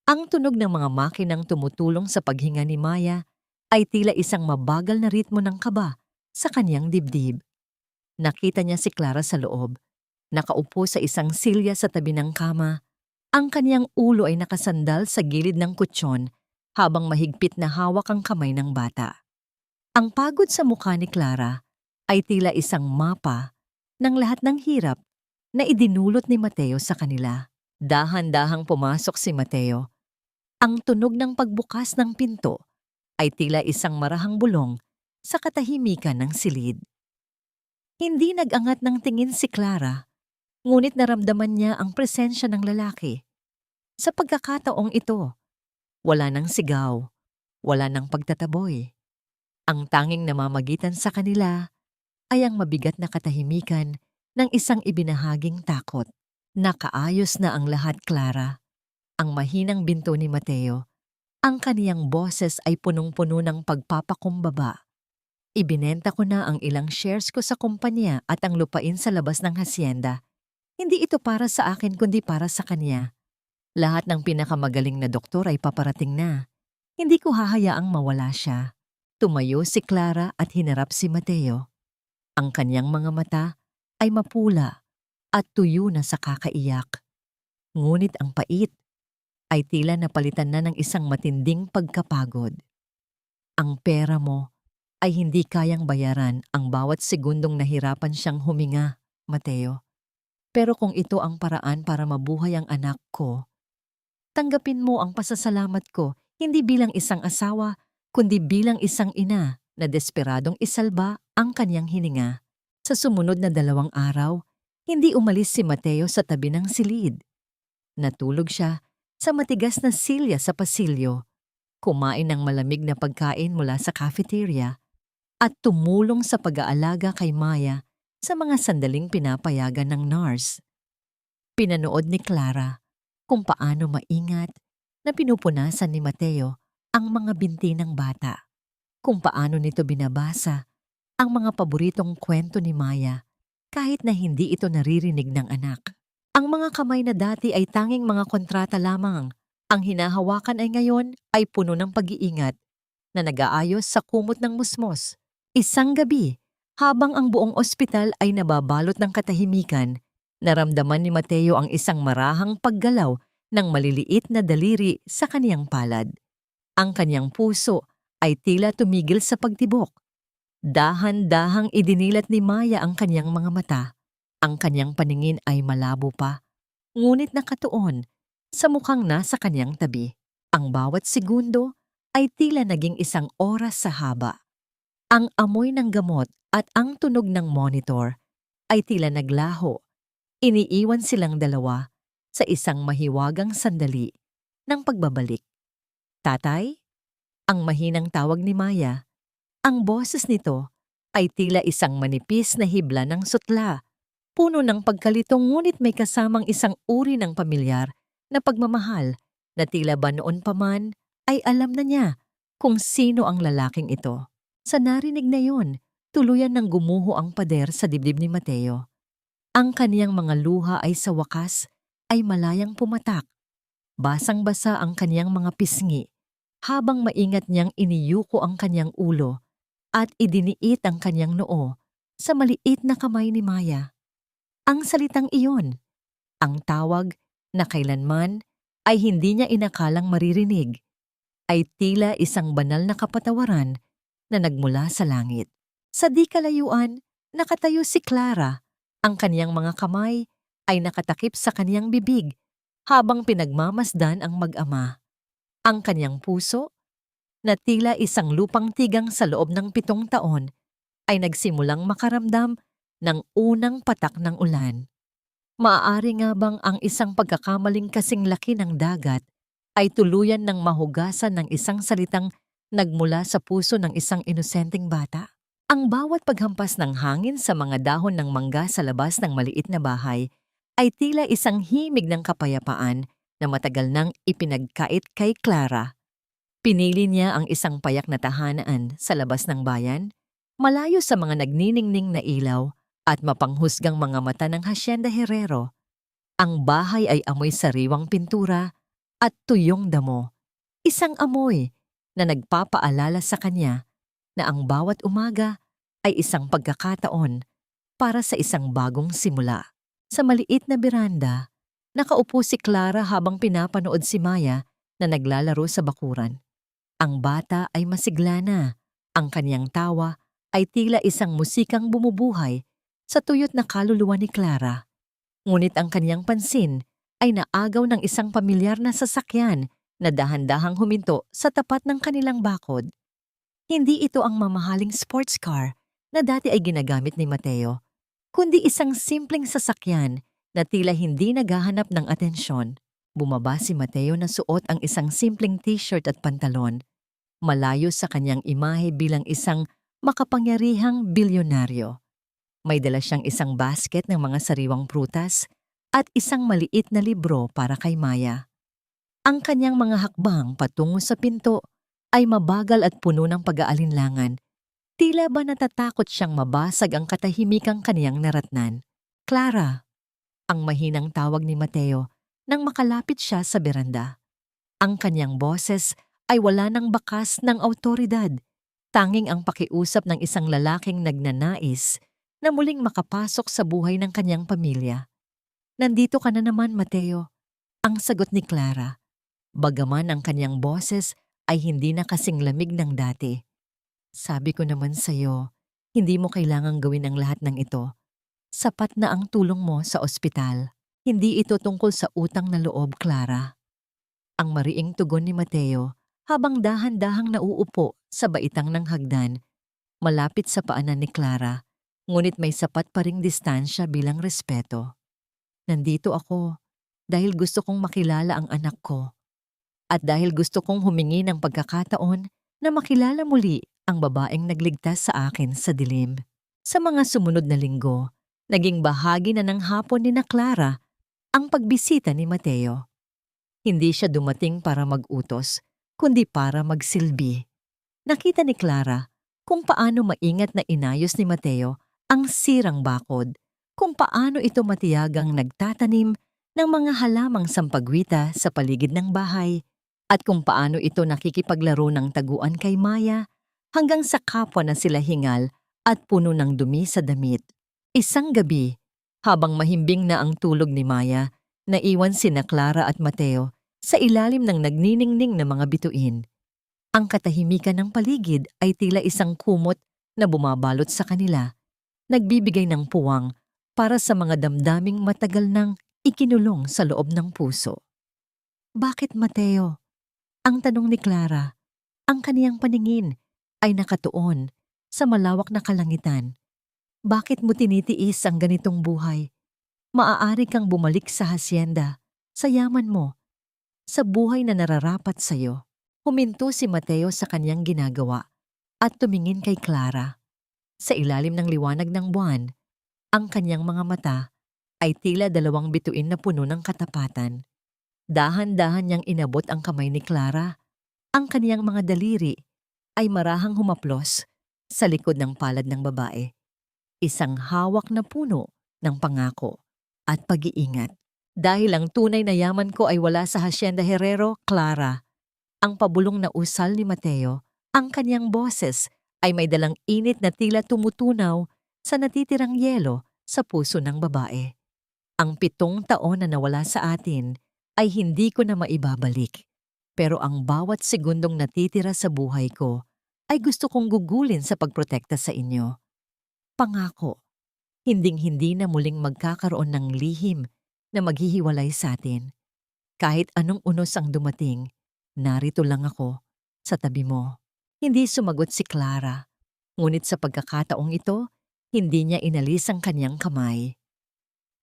Ang tunog ng mga makinang tumutulong sa paghinga ni Maya ay tila isang mabagal na ritmo ng kaba sa kanyang dibdib. Nakita niya si Clara sa loob, nakaupo sa isang silya sa tabi ng kama. Ang kanyang ulo ay nakasandal sa gilid ng kutsyon habang mahigpit na hawak ang kamay ng bata. Ang pagod sa mukha ni Clara ay tila isang mapa ng lahat ng hirap na idinulot ni Mateo sa kanila. Dahan-dahang pumasok si Mateo. Ang tunog ng pagbukas ng pinto ay tila isang marahang bulong sa katahimikan ng silid. Hindi nag-angat ng tingin si Clara, ngunit naramdaman niya ang presensya ng lalaki. Sa pagkakataong ito, wala nang sigaw, wala nang pagtataboy. Ang tanging namamagitan sa kanila ay ang mabigat na katahimikan ng isang ibinahaging takot. Nakaayos na ang lahat, Clara. Ang mahinang binto ni Mateo, ang kaniyang boses ay punong-puno ng pagpapakumbaba. Ibinenta ko na ang ilang shares ko sa kumpanya at ang lupain sa labas ng hasyenda. Hindi ito para sa akin kundi para sa kanya. Lahat ng pinakamagaling na doktor ay paparating na. Hindi ko hahayaang mawala siya. Tumayo si Clara at hinarap si Mateo. Ang kanyang mga mata ay mapula at tuyo na sa kakaiyak. Ngunit ang pait ay tila napalitan na ng isang matinding pagkapagod. Ang pera mo ay hindi kayang bayaran ang bawat segundong nahirapan siyang huminga, Mateo. Pero kung ito ang paraan para mabuhay ang anak ko, tanggapin mo ang pasasalamat ko hindi bilang isang asawa, kundi bilang isang ina na desperadong isalba ang kanyang hininga. Sa sumunod na 2 araw, hindi umalis si Mateo sa tabi ng silid. Natulog siya sa matigas na silya sa pasilyo, kumain ng malamig na pagkain mula sa cafeteria, at tumulong sa pag-aalaga kay Maya sa mga sandaling pinapayagan ng nurse. Pinanood ni Clara kung paano maingat na pinupunasan ni Mateo ang mga binti ng bata, kung paano nito binabasa ang mga paboritong kwento ni Maya kahit na hindi ito naririnig ng anak. Ang mga kamay na dati ay tanging mga kontrata lamang. Ang hinahawakan ay ngayon ay puno ng pag-iingat na nag-aayos sa kumot ng musmos. Isang gabi, habang ang buong ospital ay nababalot ng katahimikan, naramdaman ni Mateo ang isang marahang paggalaw ng maliliit na daliri sa kaniyang palad. Ang kaniyang puso ay tila tumigil sa pagtibok. Dahan-dahang idinilat ni Maya ang kaniyang mga mata. Ang kaniyang paningin ay malabo pa, ngunit nakatuon sa mukhang nasa kaniyang tabi. Ang bawat segundo ay tila naging isang oras sa haba. Ang amoy ng gamot at ang tunog ng monitor ay tila naglaho. Iniiwan silang dalawa sa isang mahiwagang sandali ng pagbabalik. Tatay? Ang mahinang tawag ni Maya. Ang boses nito ay tila isang manipis na hibla ng sutla. Puno ng pagkalitong ngunit may kasamang isang uri ng pamilyar na pagmamahal na tila ba noon pa man ay alam na niya kung sino ang lalaking ito. Sa narinig na yon, tuluyan ng gumuho ang pader sa dibdib ni Mateo. Ang kaniyang mga luha ay sa wakas ay malayang pumatak. Basang-basa ang kaniyang mga pisngi habang maingat niyang iniyuko ang kaniyang ulo at idiniit ang kaniyang noo sa maliit na kamay ni Maya. Ang salitang iyon, ang tawag na kailanman ay hindi niya inakalang maririnig, ay tila isang banal na kapatawaran na nagmula sa langit. Sa di kalayuan, nakatayo si Clara. Ang kaniyang mga kamay ay nakatakip sa kaniyang bibig habang pinagmamasdan ang mag-ama. Ang kaniyang puso, na tila isang lupang tigang sa loob ng 7 taon, ay nagsimulang makaramdam ng unang patak ng ulan. Maaari nga bang ang isang pagkakamaling kasing laki ng dagat ay tuluyan ng mahugasan ng isang salitang nagmula sa puso ng isang inosenteng bata? Ang bawat paghampas ng hangin sa mga dahon ng mangga sa labas ng maliit na bahay ay tila isang himig ng kapayapaan na matagal nang ipinagkait kay Clara. Pinili niya ang isang payak na tahanan sa labas ng bayan, malayo sa mga nagniningning na ilaw at mapanghusgang mga mata ng Hacienda Herrero. Ang bahay ay amoy sariwang pintura at tuyong damo. Isang amoy na nagpapaalala sa kanya na ang bawat umaga ay isang pagkakataon para sa isang bagong simula. Sa maliit na beranda, nakaupo si Clara habang pinapanood si Maya na naglalaro sa bakuran. Ang bata ay masigla na. Ang kanyang tawa ay tila isang musikang bumubuhay sa tuyot na kaluluwa ni Clara. Ngunit ang kanyang pansin ay naagaw ng isang pamilyar na sasakyan na dahan-dahang huminto sa tapat ng kanilang bakod. Hindi ito ang mamahaling sports car na dati ay ginagamit ni Mateo, kundi isang simpleng sasakyan na tila hindi naghahanap ng atensyon. Bumaba si Mateo na suot ang isang simpleng t-shirt at pantalon, malayo sa kanyang imahe bilang isang makapangyarihang bilyonaryo. May dala siyang isang basket ng mga sariwang prutas at isang maliit na libro para kay Maya. Ang kanyang mga hakbang patungo sa pinto ay mabagal at puno ng pag-aalinlangan. Tila ba natatakot siyang mabasag ang katahimikang kaniyang naratnan. Clara, ang mahinang tawag ni Mateo nang makalapit siya sa beranda. Ang kanyang boses ay wala ng bakas ng awtoridad, tanging ang pakiusap ng isang lalaking nagnanais na muling makapasok sa buhay ng kanyang pamilya. Nandito ka na naman, Mateo, ang sagot ni Clara. Bagaman ang kanyang boses ay hindi na kasing lamig ng dati. Sabi ko naman sa'yo, hindi mo kailangang gawin ang lahat ng ito. Sapat na ang tulong mo sa ospital. Hindi ito tungkol sa utang na loob, Clara. Ang mariing tugon ni Mateo habang dahan-dahang nauupo sa baitang ng hagdan, malapit sa paanan ni Clara, ngunit may sapat pa ring distansya bilang respeto. Nandito ako dahil gusto kong makilala ang anak ko. At dahil gusto kong humingi ng pagkakataon na makilala muli ang babaeng nagligtas sa akin sa dilim. Sa mga sumunod na linggo, naging bahagi na ng hapon ni na Clara ang pagbisita ni Mateo. Hindi siya dumating para mag-utos, kundi para magsilbi. Nakita ni Clara kung paano maingat na inayos ni Mateo ang sirang bakod, kung paano ito matiyagang nagtatanim ng mga halamang sampagwita sa paligid ng bahay, at kung paano ito nakikipaglaro ng taguan kay Maya hanggang sa kapwa na sila hingal at puno ng dumi sa damit. Isang gabi, habang mahimbing na ang tulog ni Maya, naiwan sina Clara at Mateo sa ilalim ng nagniningning na mga bituin. Ang katahimikan ng paligid ay tila isang kumot na bumabalot sa kanila, nagbibigay ng puwang para sa mga damdaming matagal nang ikinulong sa loob ng puso. Bakit, Mateo? Ang tanong ni Clara. Ang kaniyang paningin ay nakatuon sa malawak na kalangitan. Bakit mo tinitiis ang ganitong buhay? Maaari kang bumalik sa hasyenda, sa yaman mo, sa buhay na nararapat sa'yo. Huminto si Mateo sa kanyang ginagawa at tumingin kay Clara. Sa ilalim ng liwanag ng buwan, ang kanyang mga mata ay tila dalawang bituin na puno ng katapatan. Dahan-dahan niyang inabot ang kamay ni Clara. Ang kaniyang mga daliri ay marahang humaplos sa likod ng palad ng babae. Isang hawak na puno ng pangako at pag-iingat. Dahil ang tunay na yaman ko ay wala sa Hacienda Herrero, Clara. Ang pabulong na usal ni Mateo, ang kaniyang boses ay may dalang init na tila tumutunaw sa natitirang yelo sa puso ng babae. Ang 7 taon na nawala sa atin ay hindi ko na maibabalik. Pero ang bawat segundong natitira sa buhay ko ay gusto kong gugulin sa pagprotekta sa inyo. Pangako, hinding-hindi na muling magkakaroon ng lihim na maghihiwalay sa atin. Kahit anong unos ang dumating, narito lang ako sa tabi mo. Hindi sumagot si Clara, ngunit sa pagkakataong ito, hindi niya inalis ang kanyang kamay.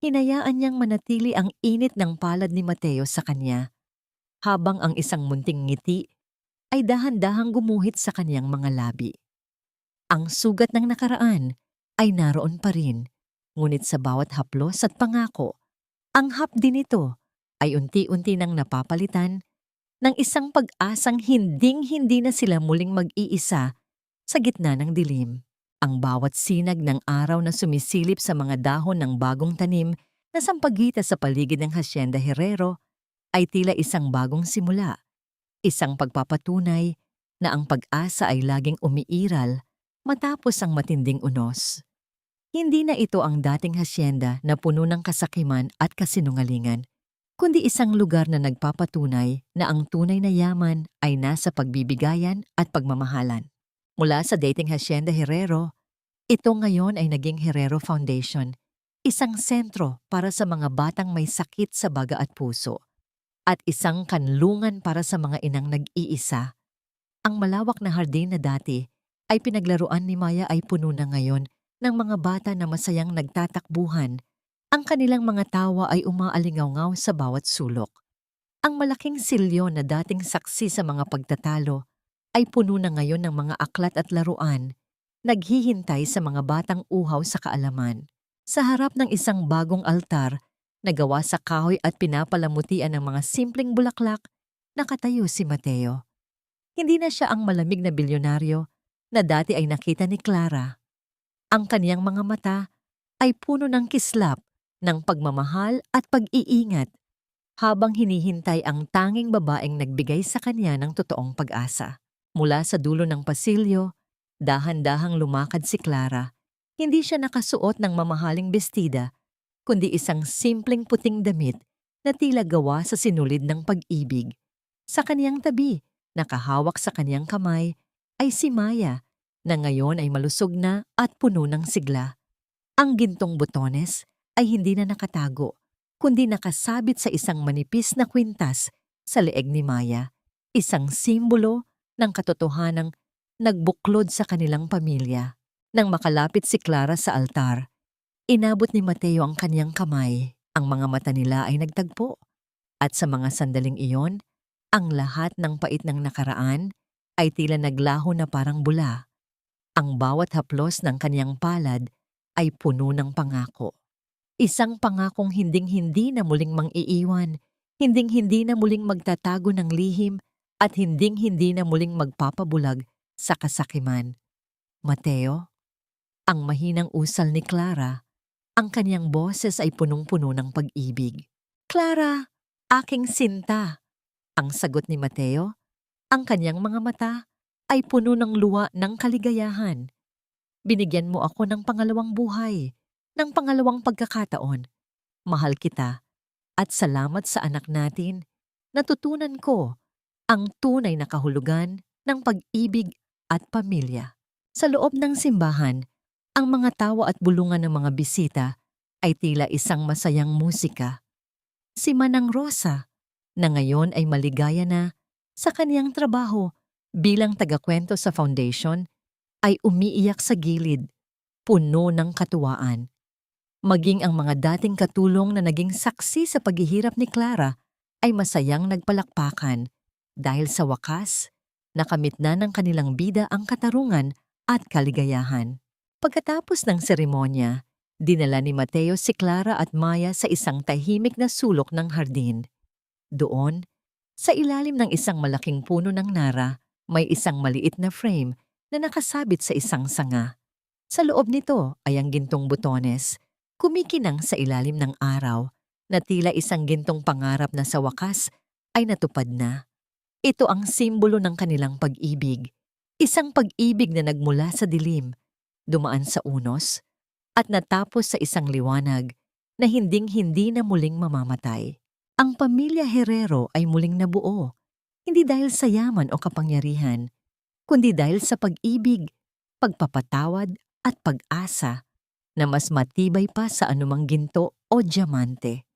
Hinayaan niyang manatili ang init ng palad ni Mateo sa kanya, habang ang isang munting ngiti ay dahan-dahang gumuhit sa kanyang mga labi. Ang sugat ng nakaraan ay naroon pa rin, ngunit sa bawat haplos at pangako, ang hapdi nito ay unti-unti nang napapalitan ng isang pag-asang hinding-hindi na sila muling mag-iisa sa gitna ng dilim. Ang bawat sinag ng araw na sumisilip sa mga dahon ng bagong tanim na sampagita sa paligid ng Hacienda Herrero ay tila isang bagong simula, isang pagpapatunay na ang pag-asa ay laging umiiral matapos ang matinding unos. Hindi na ito ang dating hasyenda na puno ng kasakiman at kasinungalingan, kundi isang lugar na nagpapatunay na ang tunay na yaman ay nasa pagbibigayan at pagmamahalan. Mula sa dating hasyenda Herrero, ito ngayon ay naging Herrero Foundation, isang sentro para sa mga batang may sakit sa baga at puso, at isang kanlungan para sa mga inang nag-iisa. Ang malawak na hardin na dati ay pinaglaruan ni Maya ay puno na ngayon ng mga bata na masayang nagtatakbuhan. Ang kanilang mga tawa ay umaalingaw-ngaw sa bawat sulok. Ang malaking silyo na dating saksi sa mga pagtatalo ay puno na ngayon ng mga aklat at laruan, naghihintay sa mga batang uhaw sa kaalaman. Sa harap ng isang bagong altar na gawa sa kahoy at pinapalamutian ng mga simpleng bulaklak, nakatayo si Mateo. Hindi na siya ang malamig na bilyonaryo na dati ay nakita ni Clara. Ang kaniyang mga mata ay puno ng kislap, ng pagmamahal at pag-iingat habang hinihintay ang tanging babaeng nagbigay sa kanya ng totoong pag-asa. Mula sa dulo ng pasilyo, dahan-dahang lumakad si Clara. Hindi siya nakasuot ng mamahaling bestida, kundi isang simpleng puting damit na tila gawa sa sinulid ng pag-ibig. Sa kaniyang tabi, nakahawak sa kaniyang kamay, ay si Maya, na ngayon ay malusog na at puno ng sigla. Ang gintong butones ay hindi na nakatago, kundi nakasabit sa isang manipis na kwintas sa leeg ni Maya, isang simbolo ng katotohanang nagbuklod sa kanilang pamilya. Nang makalapit si Clara sa altar, inabot ni Mateo ang kaniyang kamay. Ang mga mata nila ay nagtagpo. At sa mga sandaling iyon, ang lahat ng pait ng nakaraan ay tila naglaho na parang bula. Ang bawat haplos ng kaniyang palad ay puno ng pangako. Isang pangakong hinding-hindi na muling mang-iiwan, hinding-hindi na muling magtatago ng lihim, at hinding-hindi na muling magpapabulag sa kasakiman. Mateo, ang mahinang usal ni Clara, ang kaniyang boses ay punong-puno ng pag-ibig. Clara, aking sinta. Ang sagot ni Mateo, ang kaniyang mga mata ay puno ng luha ng kaligayahan. Binigyan mo ako ng pangalawang buhay, ng pangalawang pagkakataon. Mahal kita at salamat sa anak natin. Natutunan ko ang tunay na kahulugan ng pag-ibig at pamilya. Sa loob ng simbahan, ang mga tawa at bulungan ng mga bisita ay tila isang masayang musika. Si Manang Rosa, na ngayon ay maligaya na sa kaniyang trabaho bilang tagakwento sa foundation, ay umiiyak sa gilid, puno ng katuwaan. Maging ang mga dating katulong na naging saksi sa paghihirap ni Clara ay masayang nagpalakpakan dahil sa wakas, nakamit na ng kanilang bida ang katarungan at kaligayahan. Pagkatapos ng seremonya, dinala ni Mateo si Clara at Maya sa isang tahimik na sulok ng hardin. Doon, sa ilalim ng isang malaking puno ng nara, may isang maliit na frame na nakasabit sa isang sanga. Sa loob nito ay ang gintong butones, kumikinang sa ilalim ng araw, na tila isang gintong pangarap na sa wakas ay natupad na. Ito ang simbolo ng kanilang pag-ibig, isang pag-ibig na nagmula sa dilim, dumaan sa unos, at natapos sa isang liwanag na hinding-hindi na muling mamamatay. Ang pamilya Herrero ay muling nabuo, hindi dahil sa yaman o kapangyarihan, kundi dahil sa pag-ibig, pagpapatawad at pag-asa na mas matibay pa sa anumang ginto o diamante.